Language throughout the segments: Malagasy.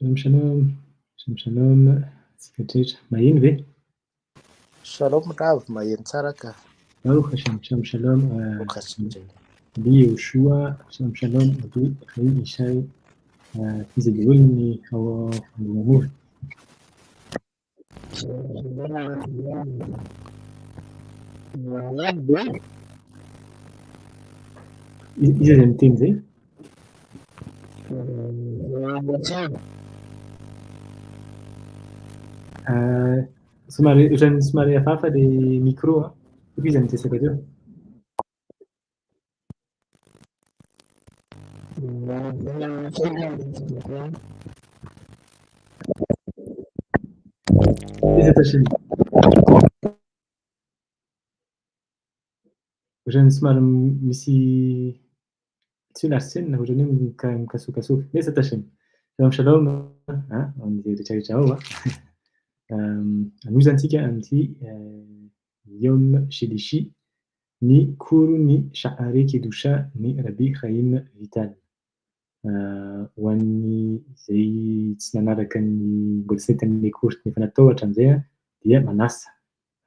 Shalom shalom, shalom shalom, tsika mahino ve? Shalom Rav, maheno tsara ka. Baruch Hashem, shalom shalom, Baruch Hashem. Abi Yehoshua, shalom shalom, Abi Chaim Ishai, fils de Devolni, Hawa, Hawa. Iza tem zay? Somary hafahafa le micro, iza mitesaka teo? Iza tashiny? Ohatrany somary misy tsy hoe lartsenina, ohatrany hoe mikasokasoka. Iza tashiny? Shalom shalom, amin'izay rehetrarehetra ao. Anoza antsika amin'ity Yom Shelishi ny korony Sha'arei Kedusha ny Rabbi Chaim Vital. Ho an'ny izay tsy nanaraka ny mbola tsy nahita ny cours nefa natao hatramin'izay dia manasa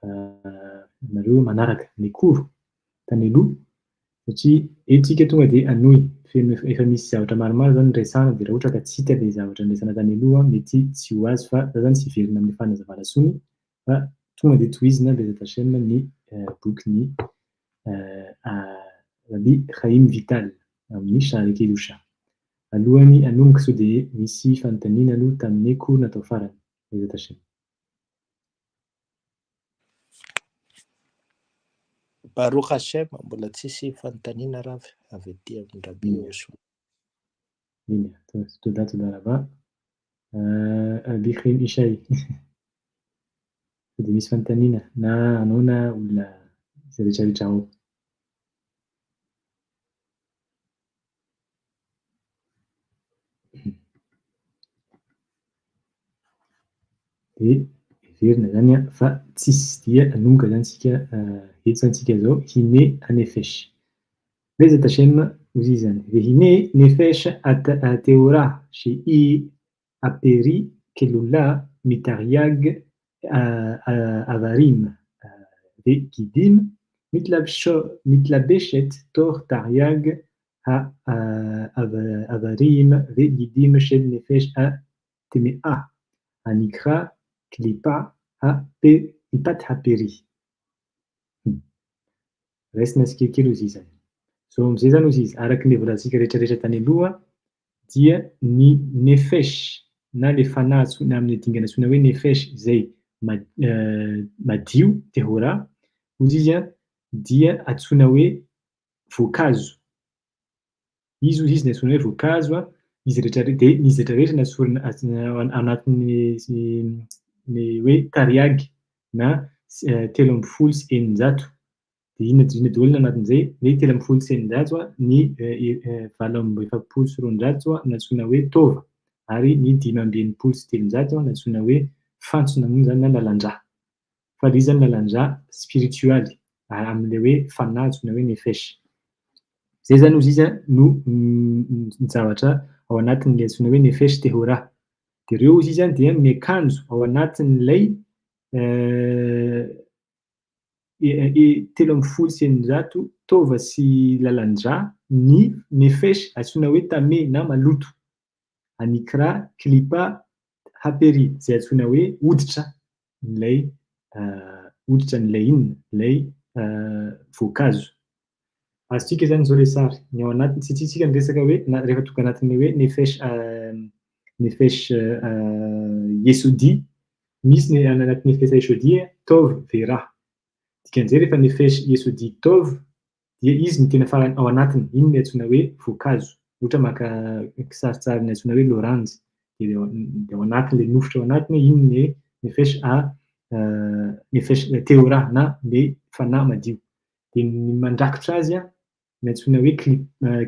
nareo manaraka ny cours tany aloha satria etsika tonga dia hanohy efa misy zavatra maromaro zany resahana dia raha ohatra ka tsy hita ilay zavatra niresahana tany aloha mety tsy ho azy fa za zany tsy hiverina amin'ny fanazavana sony fa tonga dia tohizina Bezat Hashem ny bokin'ny Rabbi Chaim Vital amin'ny Sha'arei Kedusha. Alohany hanomboka sao dia misy fanontaniana aloha tamin'ny cours natao farany. Bezat Hashem. Baruch Hashem, mbola tsisy fanontaniana Rav avy aty amin'ny Rabbi Yehoshua. Iny, toda rava. Rabbi Chaim Ishai. Dia misy fanontaniana na anao na olona izay rehetrarehetra ao. Dia heverina zany fa tsisy dia hanomboka zany tsika eto antsika zao hine anefesh. Bezat Hashem hozy zany. Vehine nefesh ateora shei aperi kelula mitariag avarim vegidim mitlabeshet tor tariag avarim vegidim shel nefesh atemea anikra klipa klipat haperi. Raisina sikekely hozy zany. So amin'izay zany hozy izy araka ny volantsika rehetrarehetra tany aloha dia ny nefesh na le fanahy amin'ny dingana antsoina hoe nefesh izay madio tehora hozy izy dia antsoina hoe voankazo. Izy hozy izy ny antsoina hoe voankazo izy rehetrarehetra dia izy rehetrarehetra anatin'ny ny hoe tariagy na 3 sy 900. Dia inona daholo anatin'izay ny 3 sy 900 ny 770 sy 200 n'antsoina hoe tova ary ny 580 sy 300 n'antsoina hoe fantsona moa zany na lalandrà. Fa ilay zany lalandrà spiritualy amin'ilay hoe fanahy antsoina hoe nefesh. Zay zany hozy izy no ny zavatra ao anatin'ilay antsoina hoe nefesh tehora. Dia ireo hozy izy dia miakanjo ao anatin'ilay 3 sy 900 tova sy lalandrà ny nefesh antsoina hoe tame na maloto. Anikra klipa haperi izay antsoina hoe hoditra n'ilay inona ilay voankazo. Azontsika zany zao le sary ny ao anatiny satria isika niresaka hoe rehefa tonga anatin'ny hoe nefesh yesodi misy ny anatin'ny nefesh yesodi tov vera. Dikan'izay rehefa nefesh yesodi tov dia izy ny tena farany ao anatiny, iny ny antsoina hoe voankazo. Ohatra maka kisarisary ny antsoina hoe loranjy dia ao anatin'ilay nofotra ao anatiny iny ny nefesh tehora na le fanahy madio. Dia ny mandrakotra azy ny antsoina hoe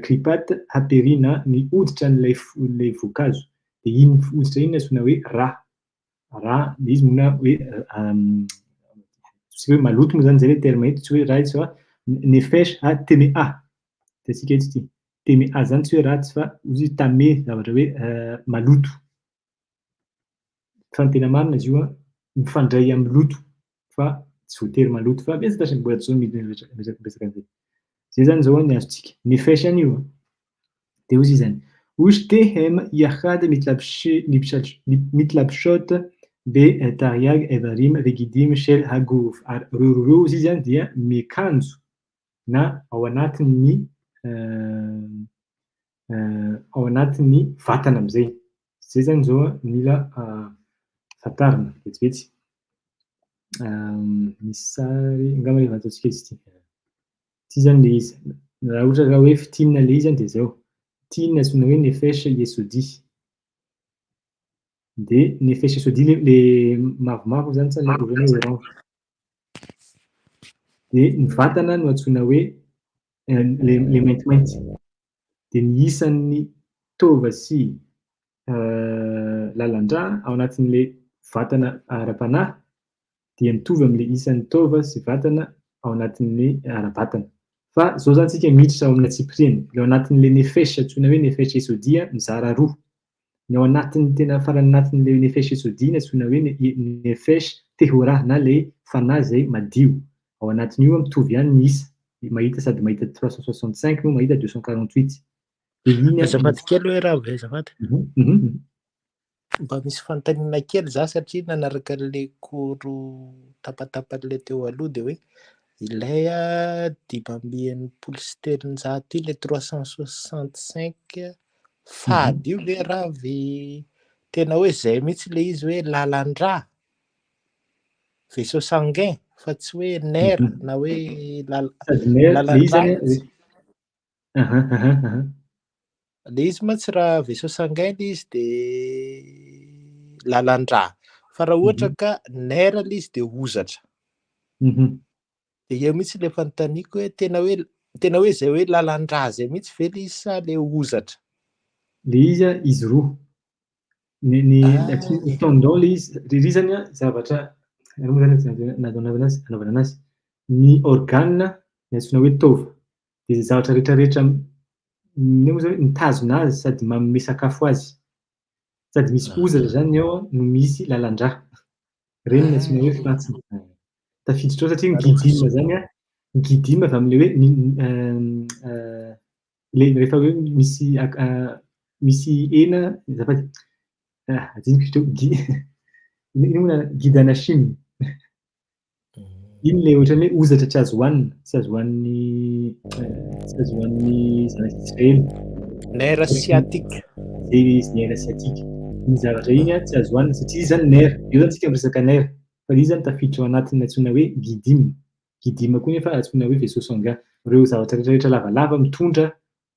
klipat haperi na ny hoditra n'ilay voankazo. Dia iny hoditra iny antsoina hoe rà. Rà izy moa hoe tsy hoe maloto moa zany zay le terme eto, tsy hoe rà izy fa nefesh atemea. Dia asika eto ity temea zany tsy hoe ratsy fa hozy tame zavatra hoe maloto. fa ny tena marina izy io a mifandray amin'ny loto fa tsy voatery maloto fa betsaka tasy mbola tsy zao miresaka an'zay. Zay zany zao ny azontsika. Ny fèche an'io a de hoy izy zany: "Hoje tehem iahad mitlapshot be tariag evarim vegidim shel hagov." Ary reo izy zany dia miakanjo na ao anatin'ny vatana am'zay. Zay zany zao a mila fantarina vetsivetsy. Misy sary angamba efa ataontsika izy ity. Ty zany le izy. Raha ohatra ka hoe fitinina le izy zany de zao. Tinina antsoina hoe nefèche yesody. De nefèche yesody le mavomavo zany sa le orange. De ny vatana no antsoina hoe le maintimainty. De ny isan'ny tôva sy lalan-drà ao anatin'le vatana ara-panahy dia mitovy am'le isan'ny tôva sy vatana ao anatin'ny ara-batana. Fa zao zany tsika miditra ao amin'ny atsipiriany. Eo anatin'le nefèche antsoina hoe nefèche yesody mizara roa. Ny ao anatin'ny tena farany anatin'le nefèche yesody antsoina hoe nefèche tehora na le fanahy zay madio. Ao anatin'io mitovy ihany ny isa. Mahita sady mahita 365 no mahita 248. De iny Azafady kely hoe raha be azafady. Mba misy fanontaniana kely za satria nanaraka an'le koro tapatapan'le teo aloha de hoe ilay a 580 sy telonjato io le 365 fady io ve raha ve tena hoe zay mihitsy le izy hoe lalan-drà vaisseau sanguin fa tsy hoe nerf na hoe sady nerf le izy lalan-drà zany mihitsy. Le izy ma tsy raha vaisseau sanguin le izy de lalan-drà. Fa raha ohatra ka nerf le izy de hozatra. De eo mihitsy le fanontaniako hoe tena hoe zay hoe lalan-drà zay mihitsy ve le izy sa le hozatra? Le izy a izy roa. Ny tendon le izy, le zany a zavatra anaovana anazy. Ny organe no antsoina hoe tôva. De zay zavatra rehetrarehetra ino moa zany mitazona azy sady manome sakafo azy. Sady misy hozatra zany ao no misy lalan-drà. Reny no antsoina hoe fantsona. Tafiditra ao satria ny guidime zany a, ny guidime avy am'le hoe le rehefa hoe misy hena azafady adinoko teo ino moa guide anachine. Iny le ohatran'ny hoe hozatra tsy azo hohanina, tsy azo hohanin'ny zanak'Israely. Nerf sciatique. Zay izy nerf sciatique. Iny zavatra iny a tsy azo hohanina satria izy zany nerf. Io zany tsika miresaka nerf. Fa izy zany tafiditra ao anatiny antsoina hoe guidime. Guidime koa nefa antsoina hoe vaisseau sanguin. Reo zavatra rehetrarehetra lavalava mitondra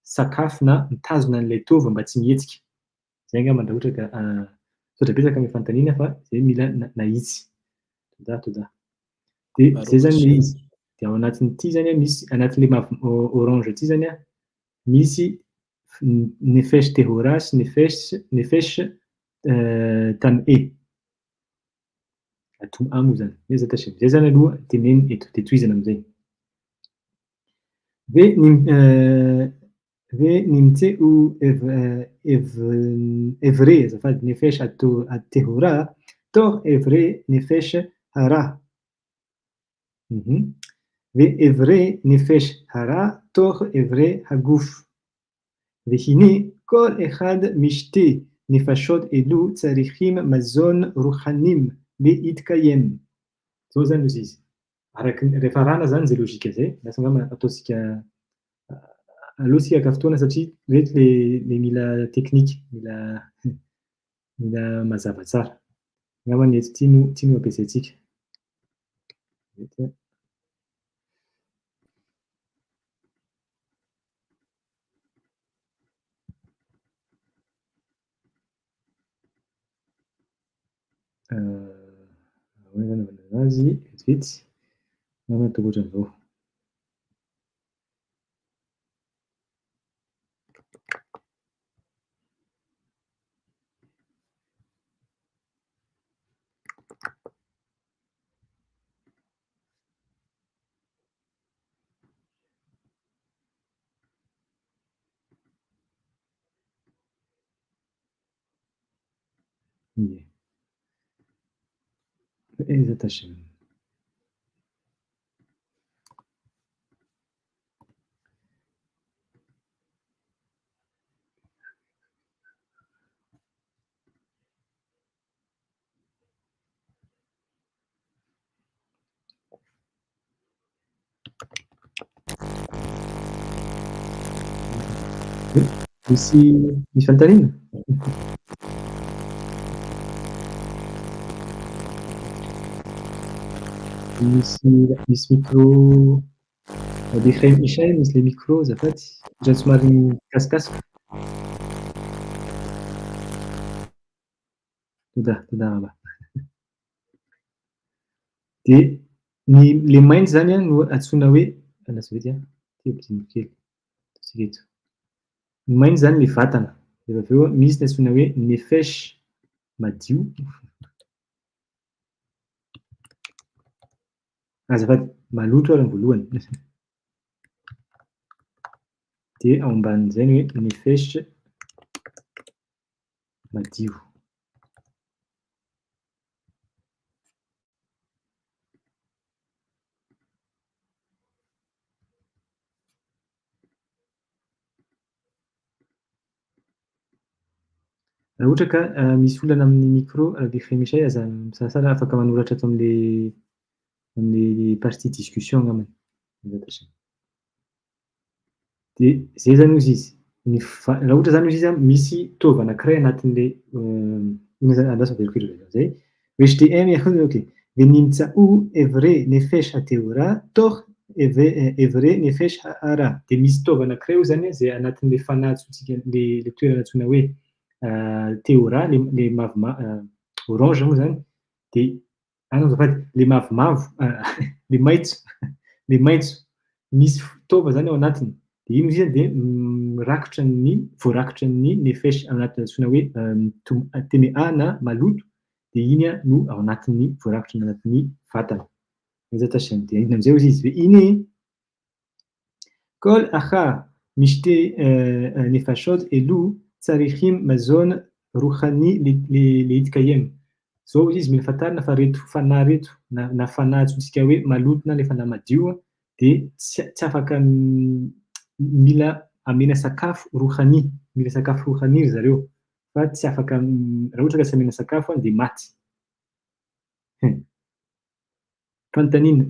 sakafo na mitazona an'ilay tôva mba tsy mihetsika. Zay angamba raha ohatra ka misaotra betsaka amin'ny fanontaniana fa zay mila nahitsy. Toda. De zay zany le izy. De ao anatin'ity zany a misy anatin'le orange ty zany a misy nefèche tehora sy nefèche tan'e. Atao A moa zany. Zay zany aloha teneny eto de tohizana am'zay. Ve nimtseu evre azafady nefèche tehora tor evre nefèche hara. Evre nefèche hara tor evre haguf. Vehine kol echad mishte nefashot elu tsarichim mazon ruchanim leitkayem. Zao zany izy izy. Araky rehefa rana zany zay lôjika zay, lasa angamba ataontsika alohantsika haka fotoana satria reto le mila teknika, mila mazava tsara. Angamba ny eto ty no ampiasaitsika. Ahoana zany anaovana anazy vetivety. Angamba ataoko ohatran'izao. Ie. Ezata shim. Misy fanontaniana? Misy micro le misy le micro azafady ohatrany somary mikasikasika. Toda angamba. De le maintso zany a no antsoina hoe lazaiko eto ampidimboko kely ataontsika eto. Ny maintso zany le vatana, de avy eo misy ny antsoina hoe nefesh madio. Azafady maloto ary ny voalohany. De ao ambanin'izay ny hoe nefesh madio. Raha ohatra ka misy olana amin'ny micro décret misy aza misalasala afaka manoratra ato amin'ny partie discussion angambany. De zay zany hozy izy. Raha ohatra zany hozy izy misy tôvy anankiray anatin'le ino zany andraso averiko eto zay hoe STM ok ve nimtsa'o evre nefesh hateora toch evre nefesh ha'ara. De misy tôvy anankiray io zany zay anatin'le fanahintsika le toerana antsoina hoe teora le orange moa zany de azafady le mavomavo le maitso misy fitaova zany ao anatiny. De ino izy de voarakitra ny nefesh anatin'ny antsoina hoe TMA na maloto de iny no ao anatin'ny voarakitra anatin'ny vatana. Ezata shim. De ino amizay hozy izy hoe iny kol aha mishte nefashot elo tsarihim mazon rohani leitkayem. Zao izy mila fantarina fa reto fanahy reto na fanahy antsointsika hoe maloto na le fanahy madio de tsy afaka mila amena sakafo rohani, mila sakafo rohani ry zareo fa tsy afaka raha ohatra ka tsy amena sakafo de maty. Fanontaniana.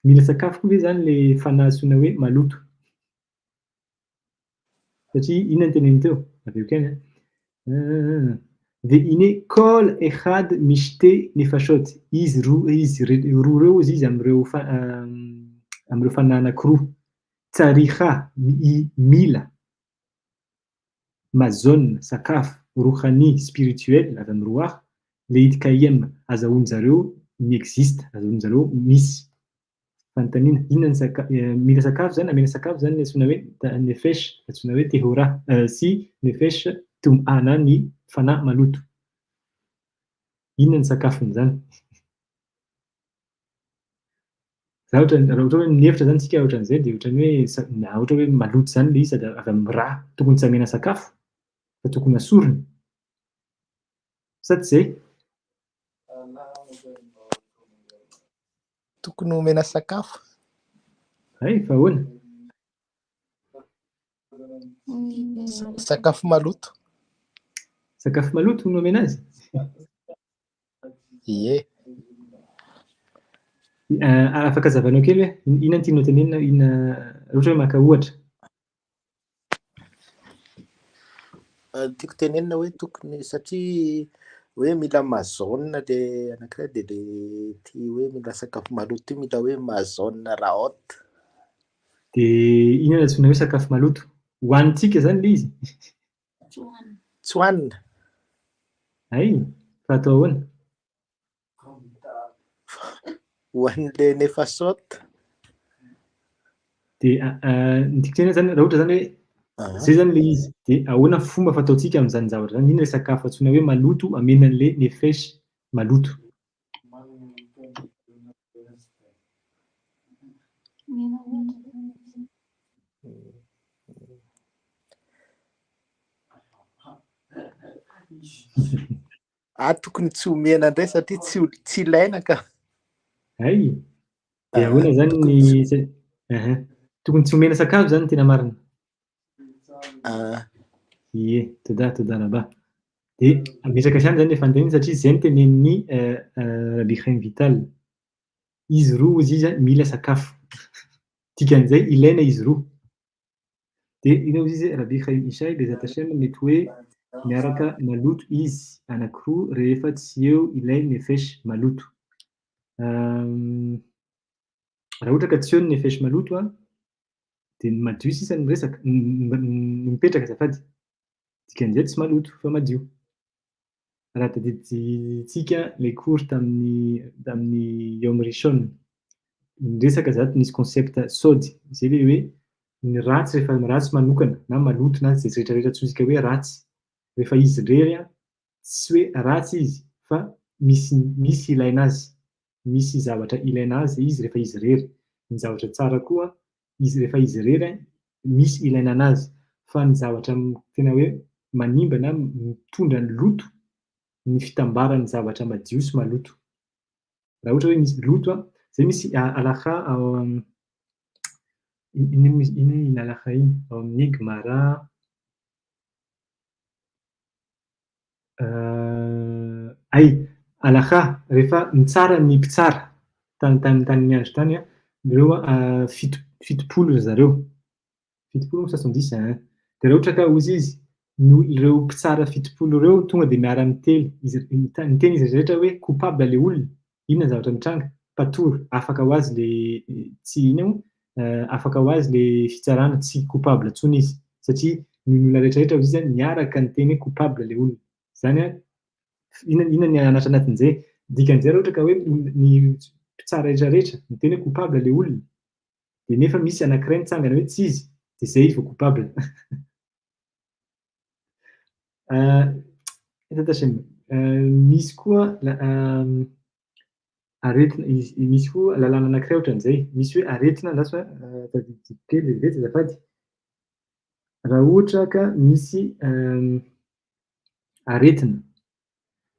Mila sakafo koa ve zany le fanahy antsoina hoe maloto? Satria inona ny teneniny teo? Averiko ihany veine kol ehad mishte nefashot. Izy roa reo izy am'ireo fanahy anankiroa. Tsariha mila mazon sakafo rohani spirituel avy amin'ny roa leitkayem azahoan'jareo miexiste azahoan'jareo misy. Fanontaniana inona mila sakafo zany amena sakafo zany antsoina hoe nefesh antsoina hoe tehora sy nefesh tum'ana ny fanahy maloto. Inona ny sakafony zany? Raha ohatra hoe mihevitra zany tsika ohatran'izay de ohatrany hoe ohatra hoe maloto zany le izy sady avy amin'ny rà tokony tsy amena sakafo fa tokony asorina. Sa tsy zay? Tokony omena sakafo. Hay fa ahoana? Sakafo maloto. Sakafo maloto no omena azy? Ie. Afaka zavanao kely hoe inona ny tianao tenenina inona ohatra hoe maka ohatra. Tiako tenenina hoe tokony satria hoe mila mazona le anankiray de le tia hoe mila sakafo maloto io mila hoe mazona raot. De inona ny antsoina hoe sakafo maloto? Hoanintsika zany le izy? Tsy hoanina. Hay, fa atao ahoana? Hoan'le nefashot. De ny tiako tenenina zany raha ohatra zany hoe zay zany le izy de ahoana fomba fataontsika amin'izany zavatra zany? Inona le sakafo antsoina hoe maloto amena an'le nefesh maloto? Tokony tsy omena indray satria tsy ilaina ka. Hay, de ahoana zany Tokony ny tokony tsy omena sakafo zany tena marina. Ie, toda là-bas. De ametraka asiàny zany le fanontaniana satria zay no tenenin'ny Rabbi Chaim Vital. Izy roa hozy izy mila sakafo. Dikan'izay ilaina izy roa. De ino hozy izy Rabbi Chaim Ishai Bezat Hashem mety hoe miaraka maloto izy anankiroa rehefa tsy eo ilay nefesh maloto. Raha ohatra ka tsy eo ny nefesh maloto de madio sisa ny resaka mipetraka azafady. Dikan'izay tsy maloto fa madio. Raha tadidintsika le cours tamin'ny Yom Rishon, niresaka zato nisy concept sody, zay le hoe ny ratsy rehefa ratsy manokana na maloto na zay rehetrarehetra atsotsika hoe ratsy, rehefa izy irery tsy hoe ratsy izy fa misy ilaina azy, misy zavatra ilaina azy izy rehefa izy irery. Ny zavatra tsara koa izy rehefa izy irery misy ilaina anazy, fa ny zavatra tena hoe manimba na mitondra ny loto ny fitambaran'ny zavatra madio sy maloto. Raha ohatra hoe misy loto zay misy halakha ao iny halakha iny ao amin'ny Gemara halakha rehefa mitsara ny mpitsara tany niandry tany reo fitopolo ry zareo, 70. De raha ohatra ka hozy izy ireo mpitsara 70 reo tonga de miara-miteny miteny izy rehetra hoe coupable le olona, inona ny zavatra mitranga, patory, afaka ho azy le tsy ino afaka ho azy le fitsarana, tsy coupable intsony izy satria ny olona rehetrarehetra hozy izy miaraka miteny hoe coupable le olona. Zany inona ny anatra anatin'izay, dikan'izay raha ohatra ka hoe ny mpitsara rehetrarehetra miteny hoe coupable le olona de nefa misy anankiray mitsangana hoe tsy izy, de zay izy vao coupable. Misy koa aretina, misy koa lalàna anankiray ohatran'izay, misy hoe aretina lasa tadidiko kely velivety azafady. Raha ohatra ka misy aretina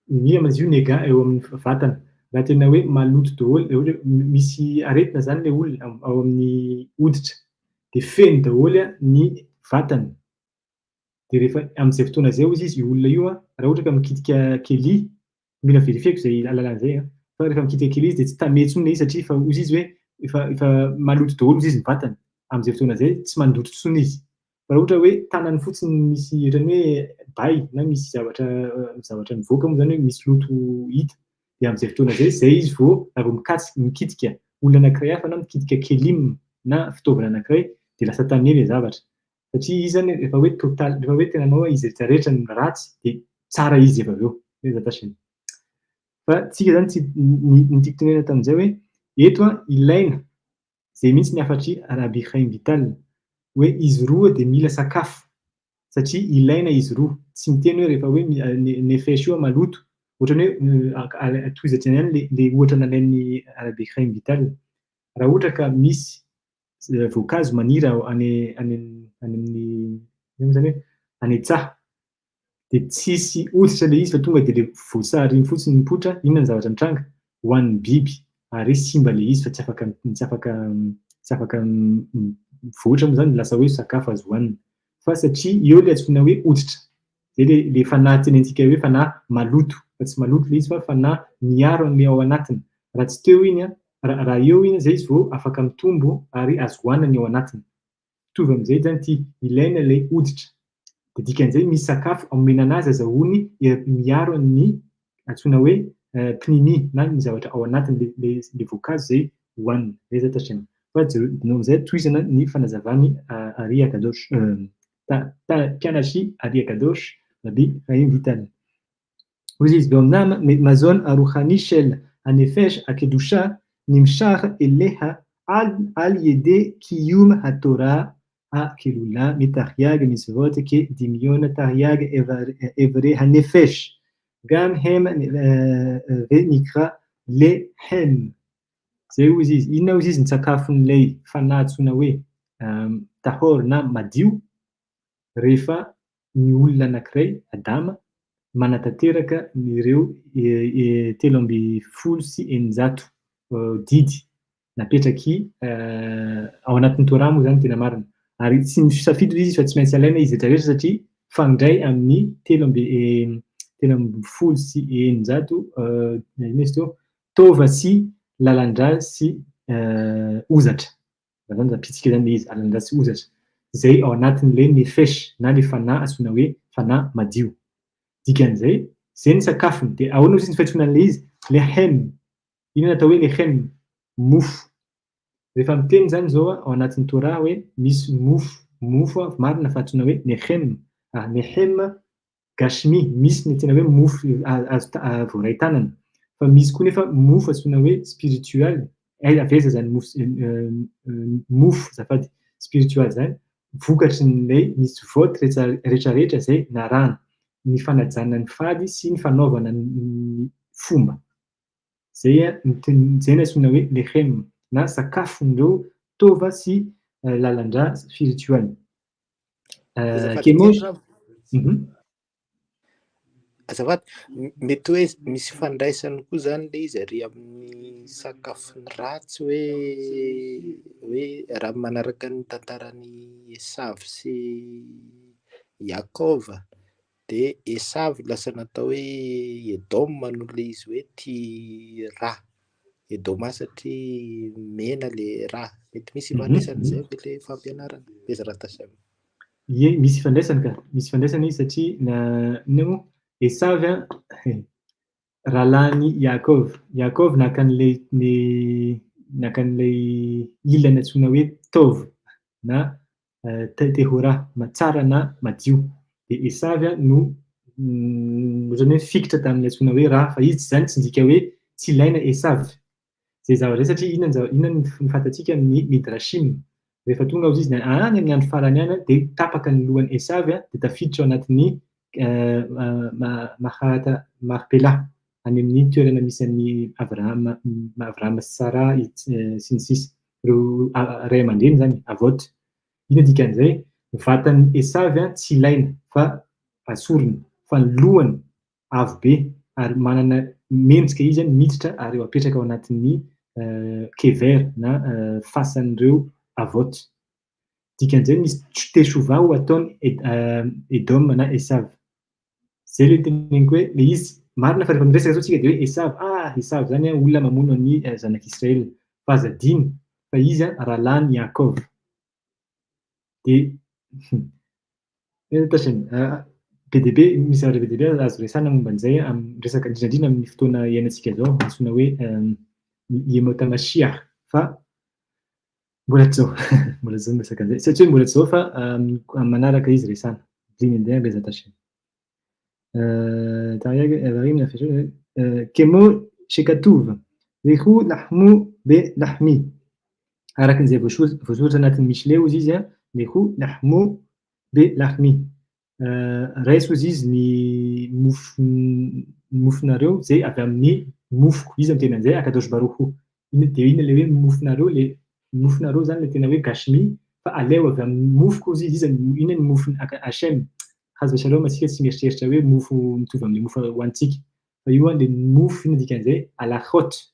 mihama izy io nega eo amin'ny vatana, raha tena hoe maloto daholo, misy aretina zany le olona ao amin'ny hoditra, de feno daholo ny vatany. De rehefa amin'izay fotoana zay hozy izy io olona io raha ohatra ka mikitika kely, mila verifieko zay lalàn'izay fa rehefa mikitika kely izy de tsy tame intsony le izy satria efa hozy izy hoe efa maloto daholo hozy izy ny vatany, amin'izay fotoana zay tsy mandoto intsony izy. Fa raha ohatra hoe tanany fotsiny misy ohatran'ny hoe bay na misy zavatra mivoaka moa zany hoe misy loto hita, de amin'izay fotoana zay izy vao mikitika olona anankiray hafa na mikitika kely na fitaovana anankiray de lasa tame le zavatra. Satria izy zany rehefa hoe total, rehefa hoe tenanao izy rehetrarehetra ny ratsy de tsara izy efa aveo. Fa tsika zany tsy ny tiako tenenana tamin'izay hoe eto ilaina zay mihitsy ny afatry Rabbi Chaim Vital hoe izy roa de mila sakafo satria ilaina izy roa, tsy miteny hoe rehefa hoe nefesh io maloto, ohatran'ny hoe tohizatra ihany le ohatra nalain'ny Rabbi Chaim Vital. Raha ohatra ka misy voankazo maniry any amin'ny ino zany hoe any an-tsaha de tsisy hoditra le izy fa tonga de le voasary iny fotsiny mipoitra, inona ny zavatra mitranga? Hoan'ny biby ary simba le izy fa tsy afaka mivoatra moa zany lasa hoe sakafo azo hoanina. Fa satria eo le antsoina hoe hoditra, zay le fanahy tenenitsika hoe fanahy maloto, fa tsy maloto le izy fa fanahy miaro an'le ao anatiny. Raha tsy teo iny raha eo iny zay izy vao afaka mitombo ary azo hoanina ny ao anatiny. Mitovy amin'izay zany ity, ilaina le hoditra. De dikan'izay misy sakafo omena anazy azahoany miaro amin'ny antsoina hoe pnimi na ny zavatra ao anatiny le voankazo zay hoanina. Zay zany fa jereo amin'izay tohizana ny fanazavany Ari Akadosh mpianatry Ari Akadosh Rabbi Chaim Vital. Hozy izy במנם מזון הרוחני של הנפש הקדושה נמשך אליה על ידי קיום התורה הכלולה מתרי"ג מצוות כדמיון תרי"ג איברי הנפש, גם הם ונקרא לחם. Zay hozy izy, inona hozy izy ny sakafon'ilay fanahy antsoina hoe tahor na madio rehefa ny olona anankiray Adama manatanteraka ireo 380 didy napetraky ao anatin'ny Torah moa zany tena marina. Ary tsy misafidy izy fa tsy maintsy alaina izy rehetra rehetra satria fandray amin'ny 380 ino izy teo tova sy lalandra sy ozatra. Zany zapitsika zany izy lalandra sy ozatra. Zay ao anatin'le nefesh na le fanahy antsoina hoe fanahy madio. Dikan'izay, zay ny sakafony. De ahoana izy fiantsoanan'le izy? Lehem. Ino natao hoe lehem? Mofo. Rehefa miteny zany zao ao anatin'ny Torah hoe misy mofo marina fa antsoina hoe lehem. Lehem gashmi, misy ny tena hoe mofo voaray tanana. Fa misy koa nefa mofo antsoina hoe spiritual. Aveza zany mofo zafady spiritual zany. Vokatry n'ilay misy voty rehetra rehetra zay narahana. Ny fanajana ny fady sy ny fanaovana ny fomba. Zay ny antsoina hoe lehem na sakafondreo tova sy lalandra spiritual. Azafady, mety hoe misy fandraisany koa zany le izy ary amin'ny sakafony ratsy hoe raha manaraka ny tantaran'ny Esavy sy Jakova. De Esavy lasa natao hoe Edom manolo izy hoe tia raha. Edoma satria mena le raha. Mety misy fandraisan'izay le fampianarana. Bezarata Hashem. Ie, misy fandraisany ka. Misy fandraisany izy satria Esavy rahalany Jakov. Jakov nakan'ilay ilana antsoina hoe tov na tehora, tsara na madio. De Esavy no zany hoe fikitra tamin'ilay antsoina hoe raha fa izy zany tsy ndika hoe tsy ilaina Esavy. Zay zavatra satria inona ny fantatsika amin'ny Midrashim. Rehefa tonga izy any amin'ny andro farany any de tapaka ny lohan'ny Esavy de tafiditra ao anatin'ny Mahpela any amin'ny toerana misy an'ny Avraham sy Sara sy ny sisa. Ireo ray aman-dreny zany avôty. Ina dikan'izay? Vatan'ny Esavy tsy ilaina fa asorina fa ny lohany avo be ary manana mendrika izy miditra ary apetraka ao anatin'ny kever na fasan'ireo avôty. Dikan'izay misy teshuva ho ataony Edom na Esavy. Zay le teneniko hoe le izy marina fa rehefa miresaka zao tsika de hoe Esavy zany olona mamono ny zanak'Israel. Fa aza adiny fa izy rahalany Jakov. De be dia be misy zavatra be dia be azo resana momba an'izay amin'ny resaka indrindra amin'ny fotoana iainantsika zao antsoina hoe Yemot HaMashiach fa mbola tsy zao miresaka an'izay. Tsy hoe mbola tsy zao fa manaraka izy resana. Dimy andeha Bezat Hashem. Kemo shekatuv lehu lahmu be lahmi. Arakan'izay voasoratra anatin'ny Mishleo izy lehu lahmu be lahmi. Raiso izy ny mofonareo zay avy amin'ny mofoko. Izy amin'ny tenan'izay Akadosh Baruch Hu. De ina le hoe mofonareo zany le tena hoe gashmi fa aleo avy amin'ny mofoko izy ina ny mofony Hashem. Hazo shalom asika tsy mieritreritra hoe mofo mitovy amin'ny mofo hoantsika. Fa io le mofo ina dikan'izay alachot,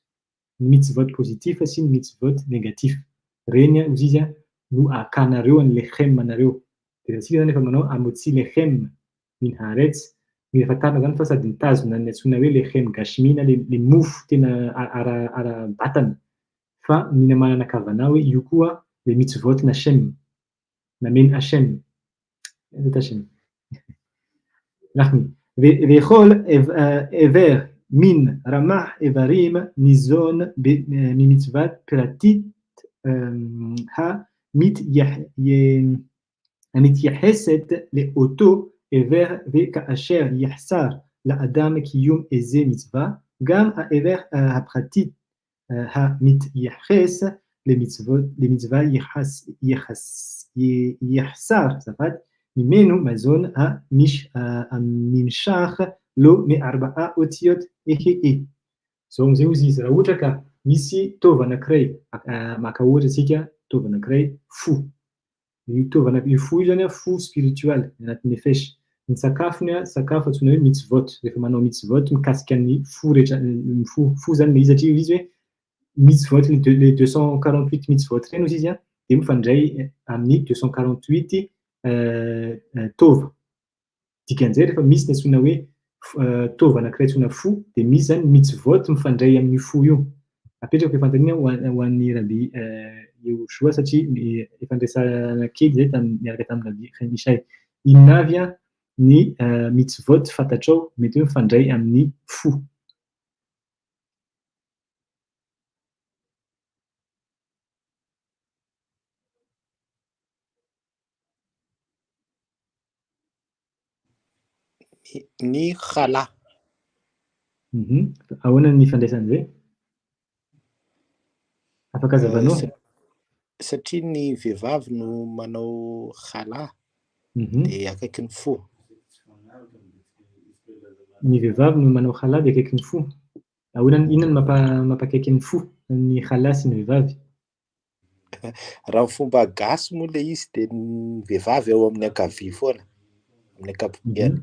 ny mitzvot positif sy ny mitzvot negatif. Reny izy no akanareo ny lehemanareo. De asika zany efa manao amotsi lehem min haaretz. Efa tarina zany fa sady mitazona ny antsoina hoe lehem gashmi na le mofo tena ara-batana. Fa mila manana kavana hoe io koa le mitzvot na Hashem. Namen Hashem. Hashem. Lahmi. Vechol ever min ramah evarim nizon mimitzvat pratit ha מתייחסת לאותו עבר וכאשר יחסר לאדם קיום איזה מצווה, גם העבר הפרטית המתייחס למצווה יחסר ממנו מזון הנמשך לו מארבעה אותיות ehe. So amizay ozy izy raha ohatra ka misy tova anankiray maka ohatra tsika tova anankiray fo. Io tova io fo io zany fo spiritual anatin'ny nefesh. Ny sakafony a sakafo antsoina hoe mitzvot, rehefa manao mitzvot mikasika ny fo rehetra, ny fo zany le izy satria izy hoe mitzvot le 248 mitzvot reny hozy izy a de mifandray amin'ny 248 tova. Dikan'izay rehefa misy ny antsoina hoe tova anankiray antsoina fo de misy zany mitzvot mifandray amin'io fo io. Apetrako efa antanina ho an'ny Rabi Yehoshua satria efa niresahana kely zay miaraka tamin'ny Rabi Mishay. Inona avy a ny mitzvot fantatrao mety hoe mifandray amin'ny fo? Ny chala. Ahoana ny ifandraisan'izay? Afaka hazavanao? Satria ny vehivavy no manao chala de akaiky ny fo. Ny vehivavy no manao chala de akaiky ny fo. Ahoana inona mampakaiky ny fo, ny chala sy ny vehivavy? Raha fomba gasy moa le izy de ny vehivavy ao amin'ny ankavia foana, amin'ny ankapobeny.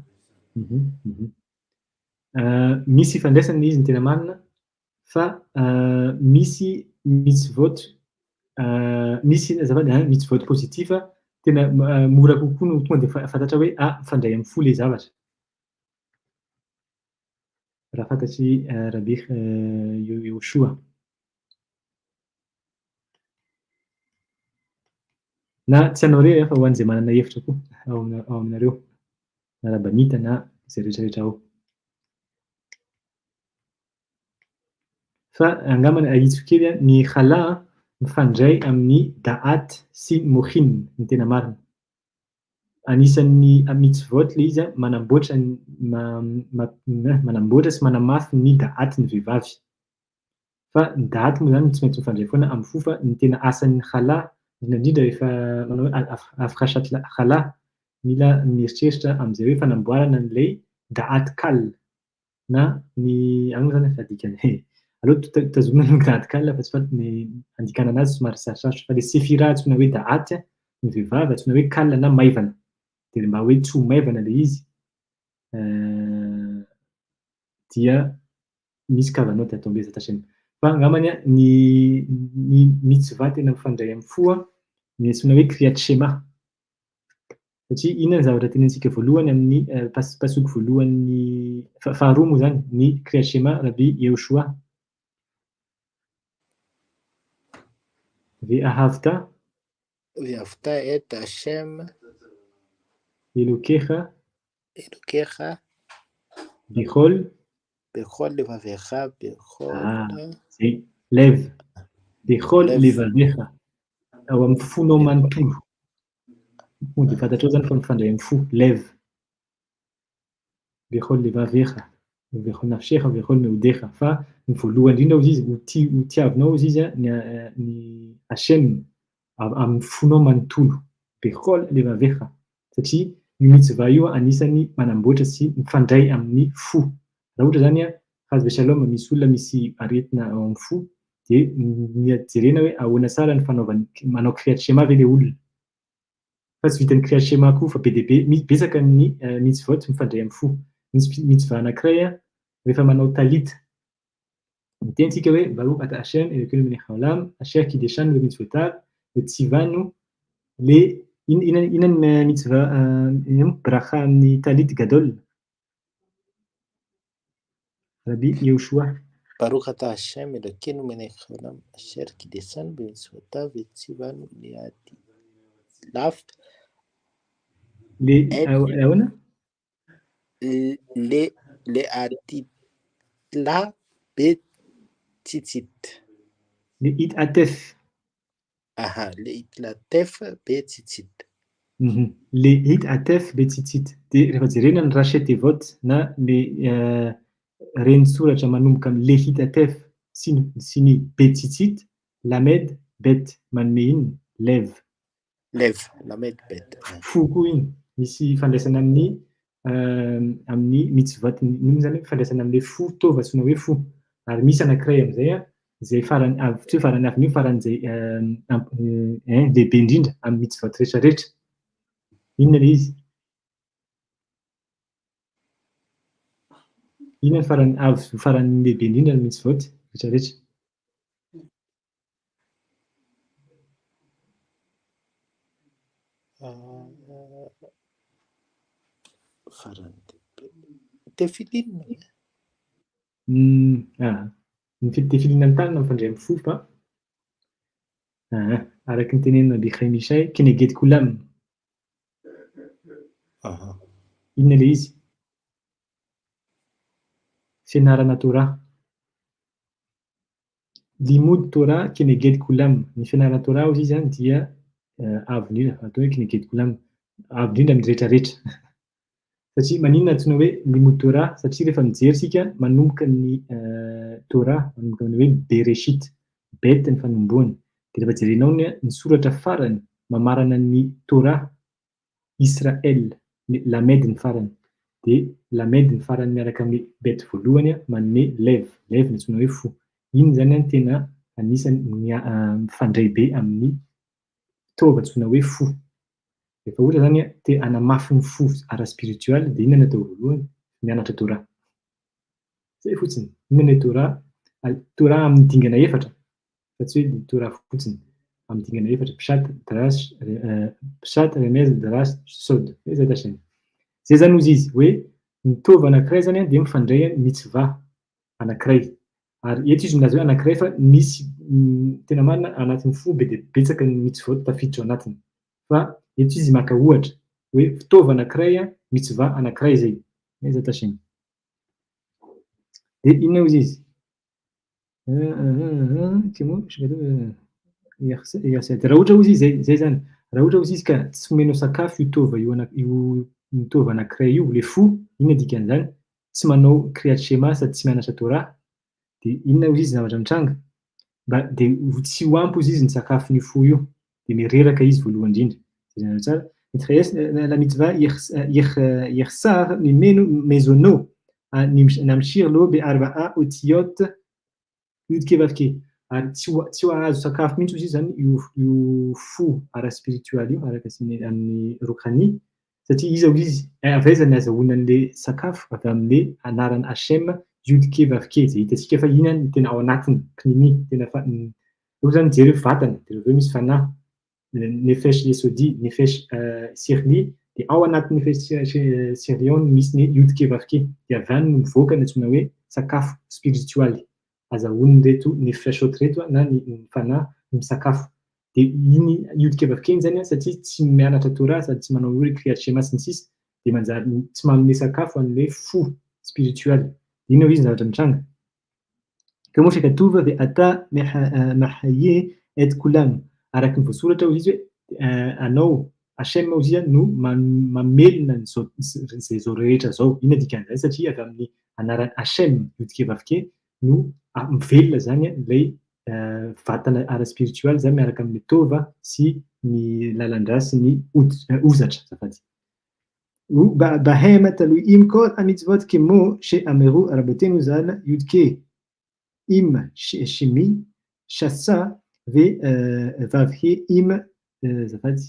Misy ifandraisany izy ny tena marina fa misy mitzvot misy azafady mitzvot positif tena mora kokoa no tonga de fantatra hoe mifandray amin'ny fo le zavatra. Raha fantatry Rabi Yehoshua. Na tsy anao irery fa ho an'izay manana hevitra koa ao aminareo, na rabanita na izay rehetrarehetra ao. Fa angambany ahitsy kely ny chala mifandray amin'ny da'at sy mochin ny tena marina. Anisan'ny mitzvot le izy manamboatra sy manamafy ny da'at ny vehivavy. Fa ny da'at moa zany tsy maintsy mifandray foana amin'ny fo fa ny tena asan'ny chala indrindra rehefa manao hoe afrashat chala mila mieritreritra amin'izay hoe fanamboarana an'ilay da'at kal na ny ano zany fadikany aleo tazomina ny da'at kal fa tsy fantatra ny andikana anazy somary sarotsarotra fa le sefira antsoina hoe da'at ny vehivavy antsoina hoe kal na maivana de mba hoe tsy ho maivana le izy dia misy kavanoty atao mbezatra hatreny. Fa angambany ny mitzva tena mifandray amin'ny fo ny antsoina hoe kriyat shema. Satria inona ny zavatra tenentsika voalohany amin'ny pasoko voalohan'ny faharoa moa zany ny kriyat shema Rabi Yehoshua. Ve'ahavta et Hashem Elokecha Bechol levavecha bechol zay lev Bechol levavecha ao amin'ny fonao manontolo. De fantatrao zany fa mifandray amin'ny fo lev Bechol levavecha Bechol nafshecha Bechol meodecha fa ny voalohany indrindra izy ho tiavinao izy ny Hashem amin'ny fonao manontolo Bechol levavecha satria io mitzva io anisany manamboatra sy mifandray amin'ny fo. Raha ohatra zany hazo shalom misy olona misy aretina ao amin'ny fo de jerena hoe ahoana tsara ny fanaovany manao kriyat shema ve le olona. Fa tsy vitan'ny kriyat shema koa fa be de be betsaka ny mitzvot mifandray amin'ny fo. Misy mitzva anankiray rehefa manao talit mitentsika hoe Baruch ata Hashem Elokeinu melech haolam asher kideshanu bemitzvotav vetzivanu le inona ny mitzva bracha amin'ny talit gadol Rabi Yehoshua. Baruch ata Hashem Elokeinu melech haolam asher kideshanu bemitzvotav vetzivanu leati laf ahoana leati la betzitsit le it atef le it latef betzitsit le it atef betzitsit de rehefa jerena ny rashetevot na le reny soratra manomboka amin'ny le hit atef sy ny betzitsit lamed bet manome iny lev lamed bet fo koa iny misy fandraisana amin'ny mitzvot iny zany fandraisana amin'le fo tova antsoina hoe fo ary misy anankiray amin'izay zay farany tsy hoe farany avy faran'izay lehibe indrindra amin'ny mitzvot rehetra rehetra inona le izy Inona ny farany avo farany lehibe indrindra no misy vote rehetrarehetra? Farany lehibe tefilinina. Ny tefilinina amin'ny tanana mifandray amin'ny fo fa araky ny tenenin'i Bekhray Mishay, Kenegety Kolam. Inona ilay izy? Fianarana Torah. Limud Torah Kenegety Kolam. Ny fianarana Torah hozy izy dia avo indrindra, atao hoe Kenegety Kolam, avo indrindra amin'ny rehetrarehetra. Satria maninona antsoina hoe Limud Torah? Satria rehefa mijery isika manomboka ny Torah, manomboka ny hoe Bereshit, bet ny fanombohany. Dia rehefa jerenao ny soratra farany mamarana ny Torah, Israel, Lamed ny farany. Dia Lamed ny farany miaraka amin'ny bet voalohany manome lev, lev ny antsoina hoe fo. Iny zany tena anisany mifandray be amin'ny fitaova antsoina hoe fo. Rehefa ohatra zany te hanamafy ny fo ara-spiritual dia inona no atao voalohany? Mianatra Torah. Zay fotsiny. Inona ilay Torah? Torah amin'ny dingana efatra, fa tsy hoe Torah fotsiny. Amin'ny dingana efatra, Pshat, Drash, Pshat, Remez, Drash, Sod. Zay tasiana. Zay zany hozy izy hoe ny tova anankiray zany dia mifandray mitzvah anankiray. Ary eto izy milaza hoe anankiray fa misy tena marina anatin'ny fo be dia betsaka ny mitzvot tafiditra ao anatiny. Fa eto izy maka ohatra hoe fitaova anankiray mitzvah anankiray zay. Zay tasiana. Dia inona hozy izy? Raha ohatra hozy izy zay zany. Raha ohatra hozy izy ka tsy omenao sakafo io tova anankiray io, le fo, inona dikan'izany? Tsy manao kriyat shema sady tsy mianatra Torah. Dia inona hozy izy zavatra mitranga? Dia tsy ho ampy hozy izy ny sakafon'io fo io. Dia mireraka izy voalohany indrindra. Zay tsara. La mitzvah yechsar mimeno mezono namshir lo be'arba'a otiot yudke vavke. Ary tsy ho azo sakafo mihitsy hozy izy zany io fo ara-spiritual io, araka amin'ny rokhani, satria iza hozy izy avaiza ny azahoana an'ilay sakafo avy amin'ilay anaran'ny Hashem yudke vavke. Zay hitantsika fa inona ny tena ao anatiny, pnimi, tena ohatra zany mijery hoe vatana, dia rehefa misy fanahy, nefesh yesodi, nefesh sirli, dia ao anatin'ny nefesh sirli ao misy ny yudke vavke. Dia avy any no mivoaka ny antsoina hoe sakafo spiritualy. Azahoan'ireto nefeshot reto na ny fanahy misakafo. Dia iny yudke vavke iny zany satria tsy mianatra Torah sady tsy manao hoe kriyat shema sy ny sisa, dia manjary tsy manome sakafo an'ilay fo spiritualy. Inona hozy izy zavatra mitranga? Kamo shekatova ve'ata mahaye et kulam. Araky ny voasoratra hozy izy hoe anao Hashem hozy izy no mamelona izay zao rehetra zao. Inona dikan'izay? Satria avy amin'ny anaran'ny Hashem yudke vavke no mivelona zany ilay vatana ara-spiritual zany miaraka amin'ny tova sy ny lalandra sy ny ozatra zafady. Bahem taloy im kol amitzvot kemo she ameru arabotenu zal yudke im shemi shasa ve vavhe im zafady